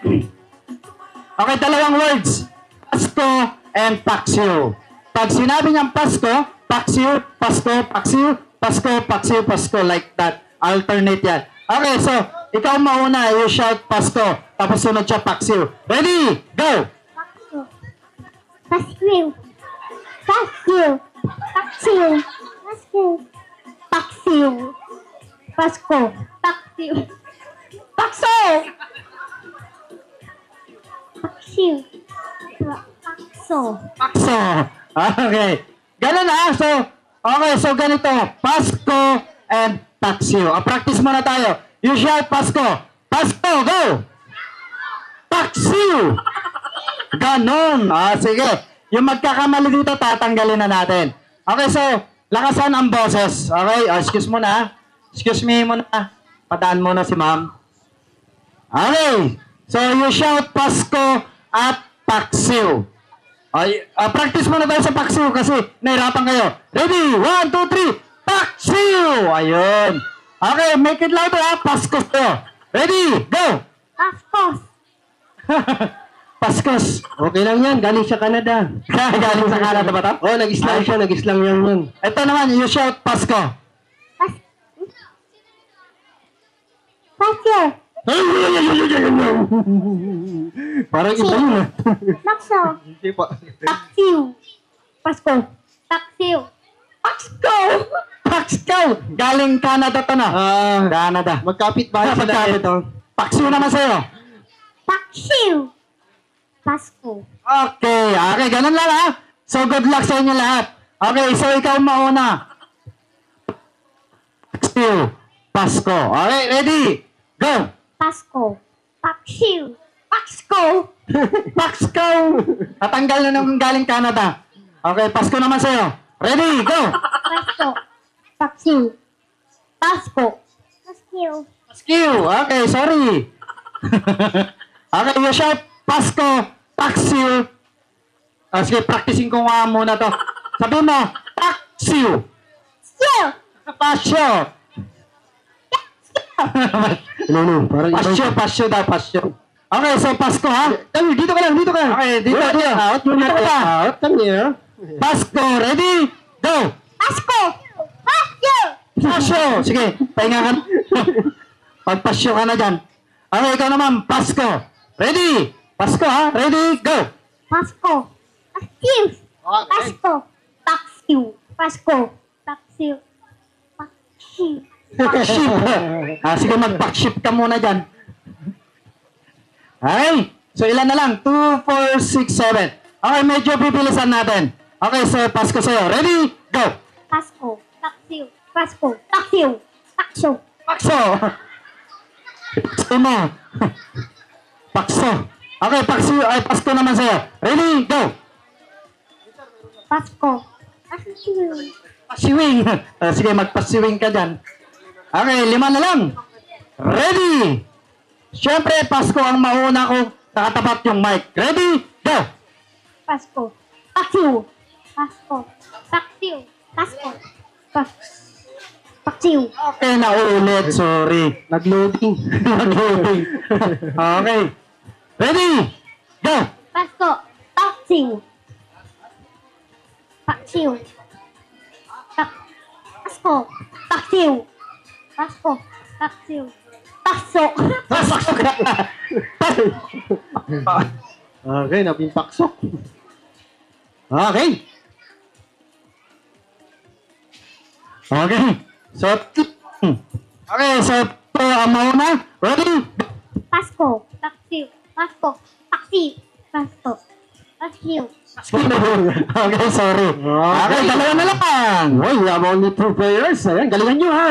Okay, dalawang words. Pasko and Paksiw. Pag sinabi niyang Pasko, Paksiw, Pasko, Paksiw, Pasko, Paksiw, Pasko, like that. Alternate yan. Okay, so, ikaw mauna, you shout Pasko, tapos sunod siya Paksiw. Ready? Go! Paksiw. Paksiw. Paksiw. Paksiw. Paksiw. Pasko. Paksiw. Pakso. Paksiw. Pakso. Pakso. Okay. Ganun na. So ganito. Pasko and Paksiw. Practice muna tayo. You shout Pasko. Pasko, go! Paksiw! Ganon. Sige. Yung magkakamali dito, tatanggalin na natin. Okay, so, lakasan ang boses. Okay, excuse mo na. Excuse me muna. Padaan muna si ma'am. Okay. So, you shout Pasko at Paksiw. Ay, practice muna tayo sa paksiw kasi nahirapan kayo. Ready? 1, 2, 3. Paksiw! Ayun. Okay, make it louder ha. Paskos tayo. Ready? Go! Paskos. Paskos. Okay lang yan, galing sa Canada. Galing sa Canada ba ito? Oh, nag-islang siya, nag-islang yan. Ito naman, you shout Pasko. Paskyo. Parang iba yun ah. Pakso. Paksiw. Pasko. Paksiw. Pasko! Pasko! Galing Canada to na. Canada. Magkapit bahay sila Magkapit. ito. Paksiw naman sa'yo. Paksiw. Pasko. Okay, ganun lang ha. So good luck sa inyo lahat. Okay, so ikaw mauna. Paksiw. Pasko. Okay, ready? Go! Pasko. Paksiw. Pasko. Pasko! Natanggal na nung galing Canada. Okay, Pasko naman sa'yo. Ready? Go! Pasko. Paksiw. Pasko. Paskiw. Paskiw! Okay, sorry. Okay, you shout Pasko, Paksiw. Sige, practicing ko nga muna to. Sabi mo, Paksiw. Paksiw. Pasyo. No, parang iba Pasyo, yun. pasyo daw, pasyo. Okay, so Pasko ha? Dito ka lang, dito ka. Okay, dito, Wait, dito. Out, Dito ka ba? out, come here. Pasko, ready? Go! Pasko. Paskiw. Pasyo! Sige, pahinga ka. Pagpasyo ka na dyan. Okay, ikaw naman, Pasko. Ready? Pasko ha? Ready? Go! Pasko. Paksiw. Pasko. Paksiw. Pasko. Paksiw. Paksiw. Packship. Sige, mag-packship ka muna dyan. Okay. So, ilan na lang? 2, 4, 6, 7. Okay, medyo bibilisan natin. Okay, so, Pasko sa'yo. Ready? Go! Pasko. Paksiw. Pasko. Paksiw. Pakso. Pakso! Pakso mo. Pakso. Okay, Pasko naman sa'yo. Ready? Go! Pasko. Paksiw. Pasiwing. Sige, magpasiwing ka dyan. Okay, 5 na lang. Ready? Siyempre, Pasko ang mauna ko nakatapat yung mic. Ready? Go! Pasko. Paksiw. Pasko. Paksiw. Pasko. Paksiw. Okay, naulit. Sorry. Nag-loading. Nag-loading. Okay. Ready? Go! Pasko. Paksiw. Paksiw. Pasko. Paksiw. Pasko. Paksiw. Paso. Pasok ka! Okay, nabimpaksok. Okay. Okay. So, okay, so, mauna. Ready? Pasko. Paksiw. Pasko. Paksiw. Pasko. Paksiw. Okay, sorry. Okay, dalawa na lang. Well, we have only 2 players. Ayan, galingan nyo ha.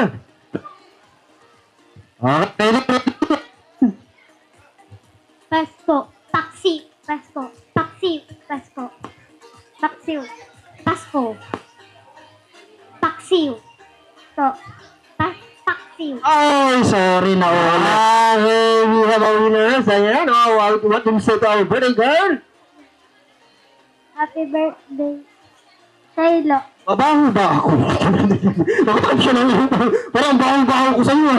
Okay, Pasko. Paksi. Pasko. Paksiw. Pasko. Paksiw. Pasko. Paksiw. Paksiw. Ay, sorry na ulit. Hey, we have a winner. Ayan, what do you say to our birthday girl? Happy birthday. Taylor. Mabaho ba ako? Nakatap siya lang. Parang baho-baho ko sa iyo.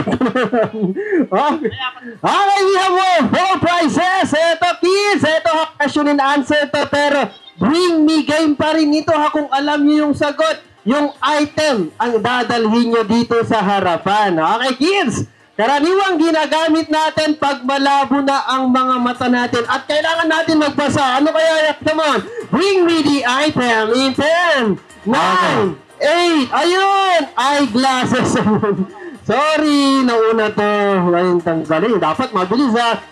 Okay, we have 4 prizes. Ito, kids. Ito, question and answer to. Pero, bring me game pa rin ito ha kung alam niyo yung sagot. Yung item ang dadalhin nyo dito sa harapan. Okay, kids? Karaniwang ginagamit natin pag malabo na ang mga mata natin at kailangan natin magbasa. Ano kaya? Come on. Bring me the item in 10, 9, 8. Ayun! Eyeglasses. Sorry, nauna to. Ngayon tanggalin. Dapat mabilis ha.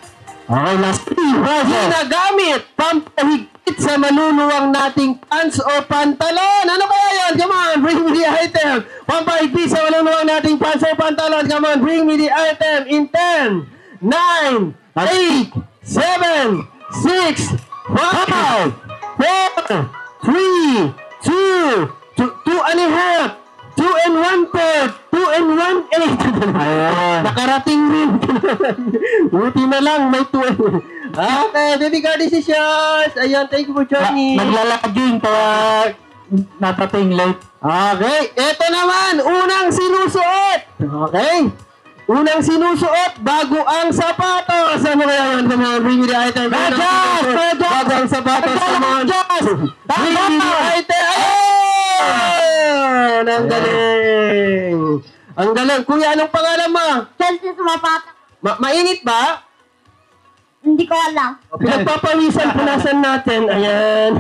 Okay, last 3. Ginagamit pampahigpit sa maluluwang nating pants o pantalon. Ano kaya yan? Come on, bring me the item. Pampahigpit sa maluluwang nating pants o pantalon. Come on, bring me the item in 10, 9, 8, 7, 6, 5, 4, 3, 2, 2 and a half, 2 and 1/3, 2 and 1/8. Nakarating rin. Buti na lang, may 2. Okay, baby girl, this is yours. Ayan, thank you for joining. Naglalaging kaya natating late. Okay, eto naman, unang sinusuot. Okay? Unang sinusuot bago ang sapatos. Ano kaya yun? Come on, bring me the item. Bago ang sapatos. Come on. Bring me the item. Ayan! Ang galing. Ang galing. Kuya, anong pangalan mo? Chelsea Sumapata. Mainit ba? Hindi ko alam. Pinagpapawisan, punasan natin. Ayan.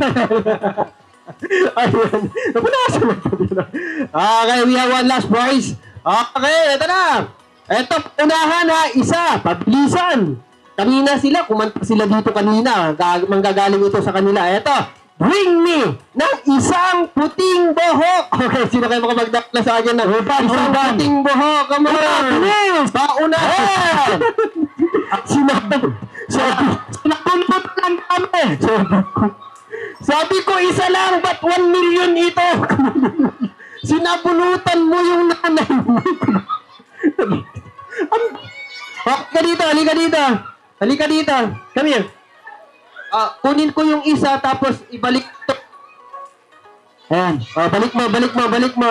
Ayan. Punasan natin. Okay, we have one last prize. Okay, ito na. Ito, unahan ha, isa, pabilisan. Kanina sila, kumanta sila dito kanina. Manggagaling ito sa kanila. Ito, bring me ng isang puting buhok. Okay, sino kayo makapagdakla sa akin ng isang puting buhok? Come on. Please, paunahan. Sinapuntot lang kami. Sabi ko, isa lang, ba't 1 million ito? Sinabunutan mo yung nanay mo. Halika dito, halika dito. Halika dito. Come here. Kunin ko yung isa, tapos ibalik to. Ayan. Balik mo.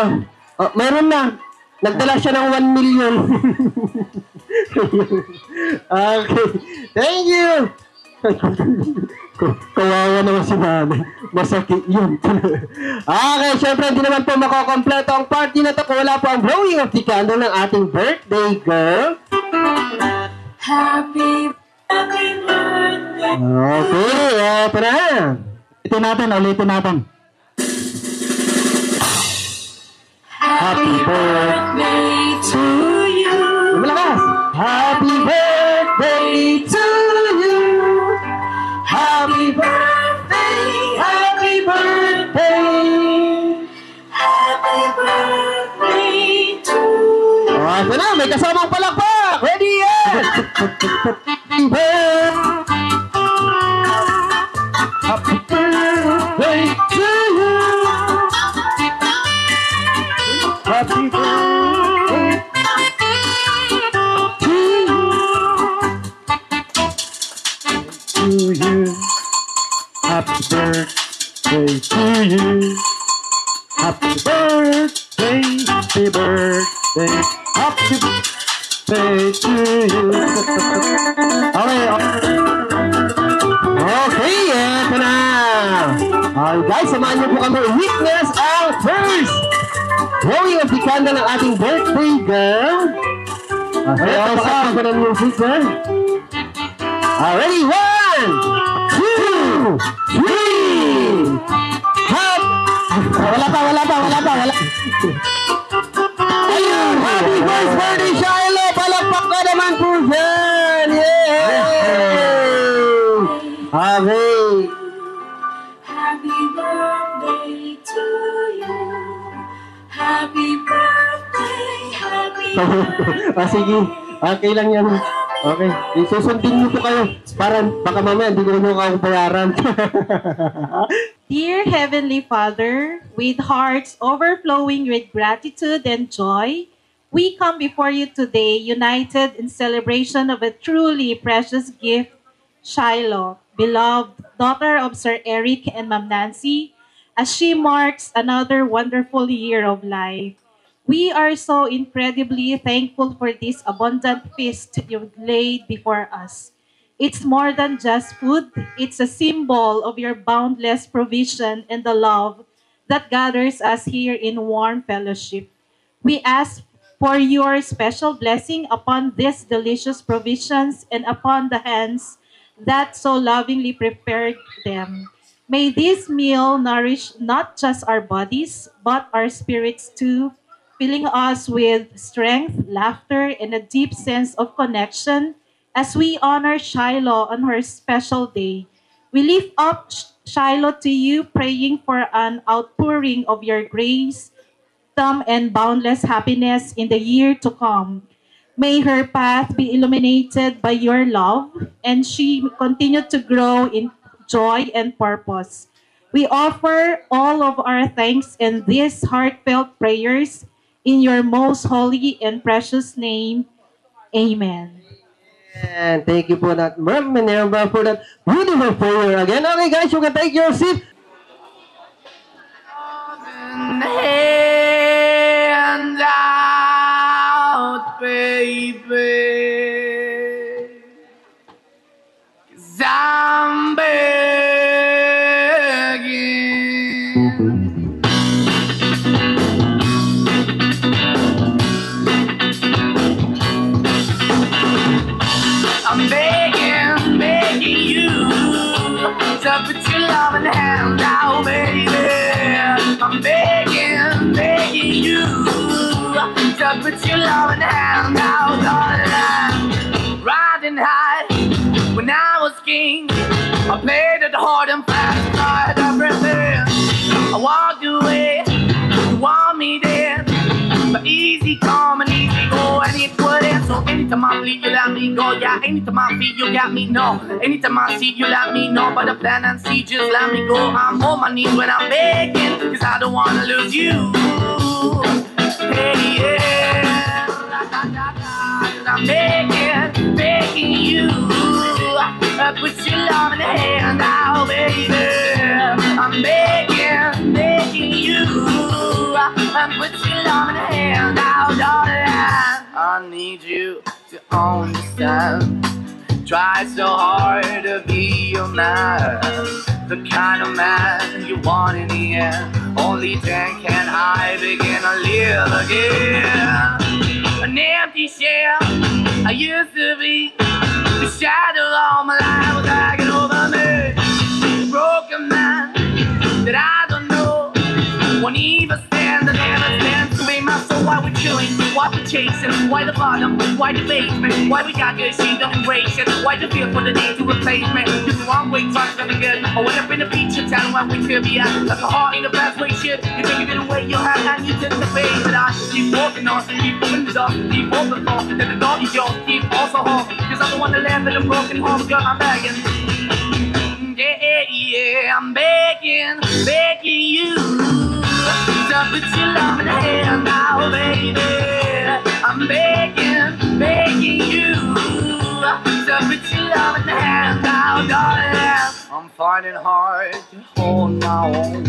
Meron na. Nagdala siya ng 1 million. Okay. Thank you. Kawawa naman si nanay. Masakit yun. Okay, syempre hindi naman po makokompleto ang party na to kung wala po ang blowing of the candle ng ating birthday girl. Happy birthday. Okay, eto na. Ulitin natin. Happy birthday to you. Malakas. Happy birthday to you. Happy birthday. Happy birthday. Happy birthday to you. Ito na, may kasamang palakpak. Ready, yeah. Happy birthday. Happy birthday to you. Happy birthday to you. Happy birthday to you. Happy birthday, happy birthday, happy birthday to you. Okay, eto na. Guys, samahan niyo po kami witness ang first blowing of the candle ng ating birthday girl. Kaya pakat ko ng music, girl. Ready? 1, 2, 3. Hop! Wala pa. Ayun! Happy birthday, Shiloh! Palakpak ka naman po dyan! Yay! Okay. Happy birthday to you. Happy birthday, happy birthday. Sige. Okay lang yan. Okay. Isusundin niyo po kayo. Para baka mamaya hindi ko nyo bayaran. Dear Heavenly Father, with hearts overflowing with gratitude and joy, we come before you today united in celebration of a truly precious gift, Shiloh, beloved daughter of Sir Eric and Ma'am Nancy, as she marks another wonderful year of life. We are so incredibly thankful for this abundant feast you've laid before us. It's more than just food. It's a symbol of your boundless provision and the love that gathers us here in warm fellowship. We ask for your special blessing upon these delicious provisions and upon the hands that so lovingly prepared them. May this meal nourish not just our bodies, but our spirits too, filling us with strength, laughter, and a deep sense of connection as we honor Shiloh on her special day. We lift up Shiloh to you, praying for an outpouring of your grace, wisdom, and boundless happiness in the year to come. May her path be illuminated by your love, and she continue to grow in joy and purpose. We offer all of our thanks and these heartfelt prayers in your most holy and precious name. Amen. And thank you for that, Ma'am Minerva, for that beautiful prayer again. Okay, guys, you can take your seat. Hand out, baby. 'Cause I'm begging. I'm begging, begging you to put your loving hand out, baby. I'm begging, begging you to put your loving hand out, darling. Riding high when I was king, I played it hard and fast, tried everything. I walked away, you want me there, but easy come and easy go, and it wouldn't. So anytime I bleed, you let me go. Yeah, anytime I feel, you got me, no. Anytime I see, you let me know. But the plan and see, just let me go. I'm on my knees when I'm begging, 'cause I don't wanna lose you. Hey, yeah. I'm begging, begging you. Put your love in the hand out, baby. I'm begging, begging you. Put your love in the hand out, darling. I need you to understand. Try so hard to be your man, the kind of man you want in the end. Only then can I begin to live again. An empty shell I used to be, the shadow of my life was hanging over me. A broken man that I don't know won't even stand, I never stand to be my soul. Why we're chilling, why we're chasing, why the bottom, why the basement, why we got good, she don't embrace it, why the feel for the need to replace me. Just the wrong way, trying to be good. I went up in the feature town where we could be at, like a heart in the best way, shit. You take it away, you have, and you take the face. But I keep walking on, keep moving the door, keep open for, that the door is yours, keep also home. 'Cause I'm the one that left in a broken home, girl, I'm begging. Yeah, yeah, I'm begging, begging you to put your love in the hand now, baby. I'm begging, begging you to put your love in the hand now, darling. I'm finding hard to hold my own,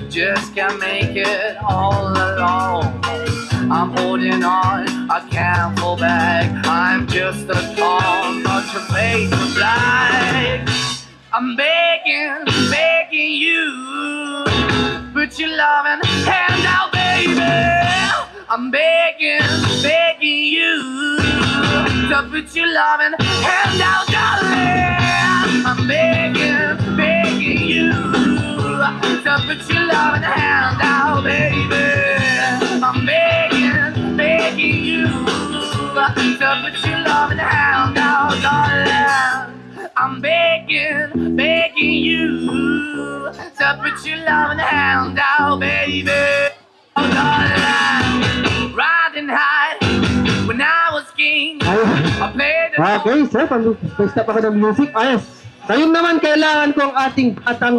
just can't make it all alone. I'm holding on, I can't fall back. I'm just a call, not your face to black. I'm begging, begging you, put your loving hand out, baby. I'm begging, begging you to put your loving hand out, darling. I'm begging, begging you to put your loving hand out, baby. I'm begging, begging you to put your loving hand out, darling. I'm begging, begging you to put your loving hand out, baby. Oh, darling, riding high when I was king. I played the Okay, sir, pag-stop ako ng music. Ayos. Ngayon naman, kailangan ko ang ating batang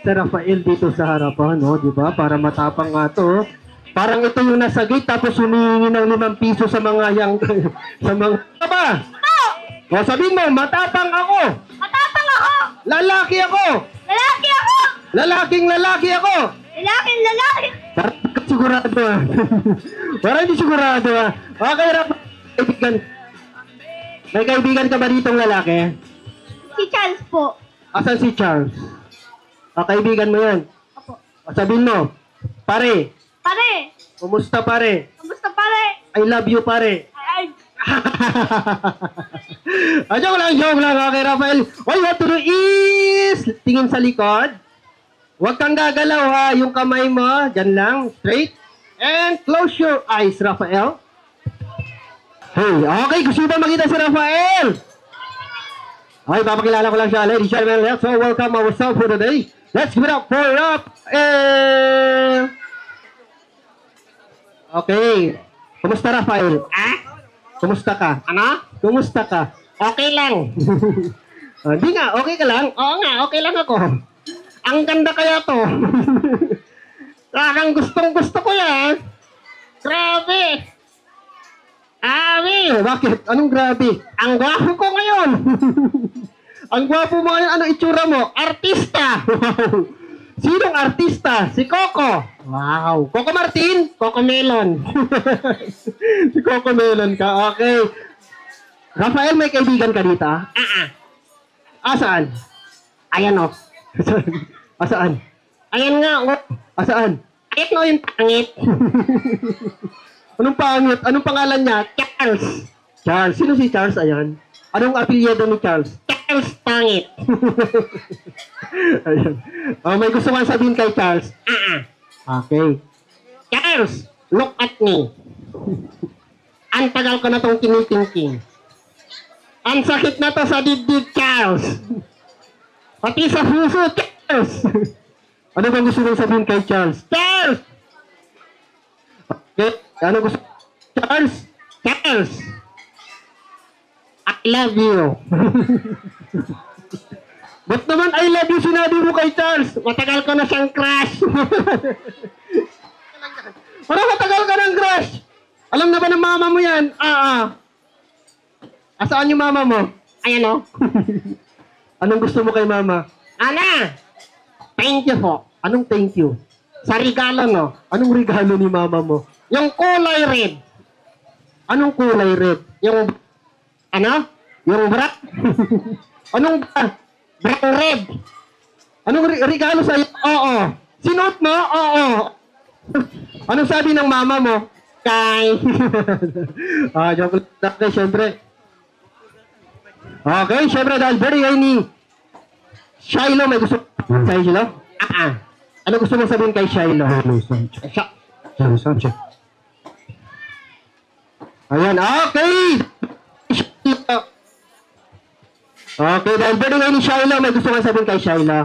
Sir Rafael dito sa harapan, no? Di ba? Para matapang nga to. Parang ito yung nasa gate, tapos humingi ng 5 piso sa mga yang... sa mga... Ba? O, sabihin mo, matapang ako. Matapang ako! Lalaki ako. Lalaki ako! Lalaking lalaki ako. Lalaking lalaki! Parang hindi sigurado ah. Parang hindi sigurado ah. Okay, Rafael. Kaibigan. May kaibigan ka ba ditong lalaki? Si Charles po. Asan si Charles? Kaibigan mo yan? Opo. Sabihin mo, pare. Pare! Kumusta pare? Kamusta pare? I love you pare. Ay, Joke lang. Okay, Rafael. All you have to do is tingin sa likod. Huwag kang gagalaw ha. Yung kamay mo, dyan lang, straight. And close your eyes, Rafael. Hey, okay. Gusto ba makita si Rafael? Okay, papakilala ko lang siya. Ladies and gentlemen, let's all welcome ourselves for today. Let's give it up for Rafael. Okay. Kumusta, Rafael? Kumusta ka? Ano? Kumusta ka? Okay lang. Hindi nga, okay ka lang? Oo nga, okay lang ako. Ang ganda kaya to. Parang gustong gusto ko yan. Grabe. Ami! Bakit? Anong grabe? Ang gwapo ko ngayon! Ang gwapo mo ngayon, anong itsura mo? Artista! Sinong artista? Si Coco! Wow! Coco Martin? Coco Melon! Si Coco Melon ka, okay. Rafael, may kaibigan ka dito? Asaan? Ayan o. Asaan? Ayan nga o. Asaan? Ayan o yung pangit. Anong pangit? Anong pangalan niya? Charles. Charles. Sino si Charles? Ayan. Anong apelyido ni Charles? Charles Pangit. Ayan. Oh, may gusto kang sabihin kay Charles? Okay. Charles, look at me. Ang tagal ko na tong tinitingking. Ang sakit na to sa dibdib, Charles. Pati sa puso, Charles. Ano bang gusto mong sabihin kay Charles? Charles! Okay. Ano gusto? Charles! Charles! I love you. Ba't naman I love you sinabi mo kay Charles? Matagal ko na siyang crush. Parang matagal ka ng crush. Alam na ba ng mama mo yan? Asaan yung mama mo? Ayan o. Anong gusto mo kay mama? Ana! Thank you po. Anong thank you? Sa regalo no? Anong regalo ni mama mo? Yung kulay red. Anong kulay red? Yung, ano? Yung bra? Anong bra? Brown red. Anong regalo sa'yo? Oo. Sinuot mo? Oo. Anong sabi ng mama mo? Kay. Joke lang. Okay, syempre. Okay, syempre dahil very ni Shiloh, may gusto kay Shiloh? Ano gusto mong sabihin kay Shiloh? Shiloh Sanchez. Ayan, okay! Okay, dahil birthday ni Shiloh, may gusto mong sabihin kay Shiloh?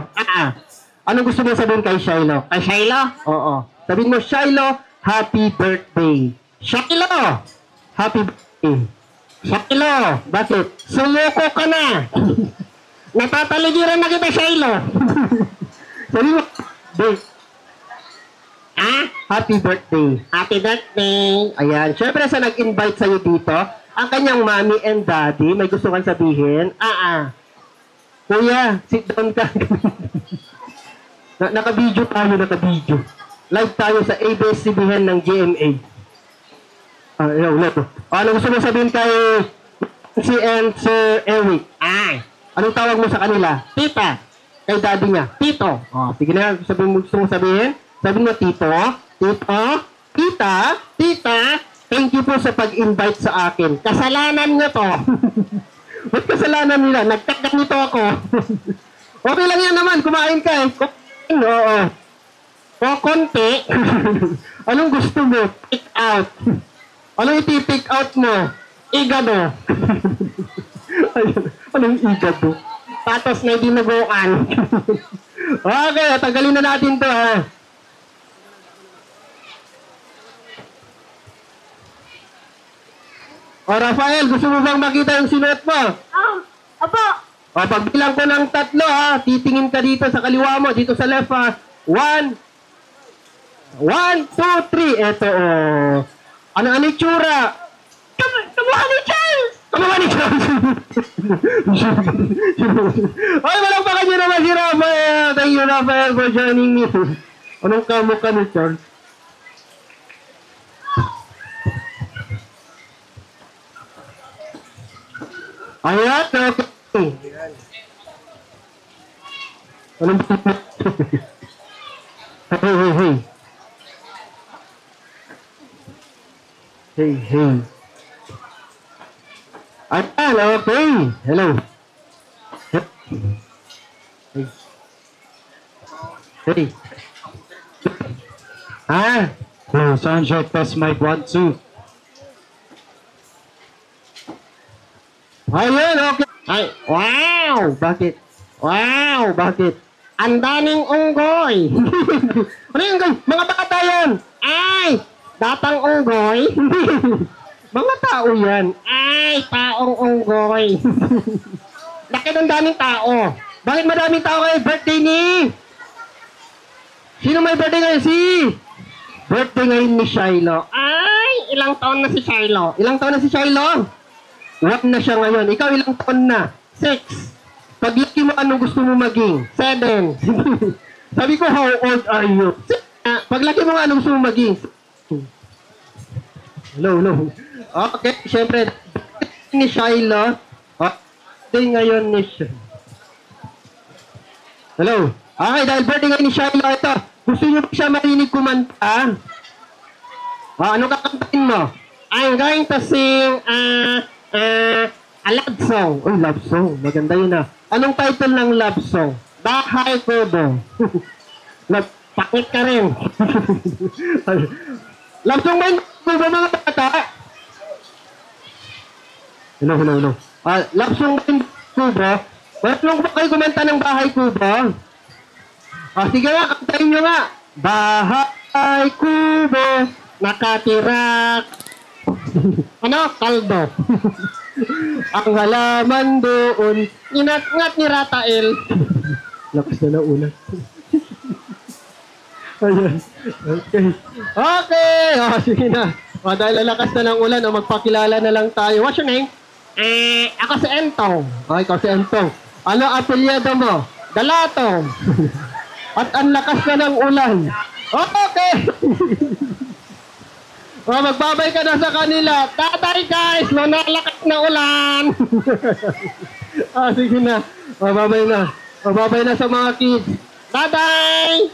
Anong gusto mong sabihin kay Shiloh? Kay Shiloh? Oo. Sabihin mo, Shiloh, happy birthday. Shiloh, happy birthday. Shiloh, bakit? Sumuko ka na. Napapaligiran na kita, Shiloh. Sabi mo, happy birthday. Happy birthday. Ayan. Siyempre sa nag-invite sa'yo dito, ang kanyang mommy and daddy, may gusto kang sabihin? Kuya, sit down ka. Naka-video tayo, naka-video. Live tayo sa ABS-CBN ng GMA. Ano gusto mo sabihin kay si and Sir Eric? Anong tawag mo sa kanila? Tita. Kay daddy niya. Tito. Sige na, gusto mo sabihin? Sabihin mo, Tito. Tito. Tita. Tita. Thank you po sa pag-invite sa akin. Kasalanan niyo to. Ba't kasalanan nila? Nagtakat nito ako. Okay lang yan naman. Kumain ka eh. Oo. O konti. Anong gusto mo? Pick out. Anong iti-pick out mo? Igado. Anong igado? Patos na dinuguan. Okay, tanggalin na natin to ha. O Rafael, gusto mo bang makita yung sinuot mo? Opo. O pagbilang ko ng 3 ha, titingin ka dito sa kaliwa mo, dito sa left ha. 1, 2, 3. Eto o. Ano itsura? Kamukha ni Charles! Kamukha ni Charles! Ay, malakpakan nyo naman si Rafael! Thank you, Rafael, for joining me. Anong kamukha ni Charles? Ayan, okay. Anong hey. Hey. Ayan, okay. Hello. Hey. Hello, Sunshine, test mic 1, 2. Ayan, okay. Ay, wow! Bakit? Wow! Bakit? Ang daming unggoy. Ano yung unggoy? Mga bata yan. Ay! Datang unggoy? Mga tao yan. Ay! Taong unggoy. Laki ng daming tao. Bakit madaming tao kayo? Birthday ni? Sino may birthday ngayon? Birthday ngayon ni Shiloh. Ay! ilang taon na si Shiloh? Ilang taon na si Shiloh? 1 na siya ngayon. Ikaw ilang taon na? 6. Paglaki mo, ano gusto mo maging? 7. Sabi ko, how old are you? 6. Paglaki mo, ano gusto mo maging? Hello. Okay, syempre, ni Shiloh. Birthday ngayon ni Shiloh. Hello. Okay, dahil birthday ngayon ni Shiloh, ito. Gusto niyo siya marinig kumanta? Ano kakantahin mo? I'm going to sing a love song. Uy, love song. Maganda yun ah. Anong title ng love song? Bahay Kubo. Pakit ka rin. Love song ba yun? Mga bata? Hello. Love song ba yun? Kubo? Marunong ba kayo kumanta ng Bahay Kubo? Sige nga, kantahin nyo nga. Bahay Kubo, nakatira. Kaldo. Ang halaman doon, inat-ngat ni Ratael. Lakas na ulan. Ayan. Okay. Sige na. Dahil lalakas na ng ulan, magpakilala na lang tayo. What's your name? Ako si Entong. Okay, ikaw si Entong. Ano apelyado mo? Dalatong. At ang lakas na ng ulan. Okay. Magbabay ka na sa kanila. Tatay guys, manalakas na ulan. Sige na. Magbabay na sa mga kids. Tatay!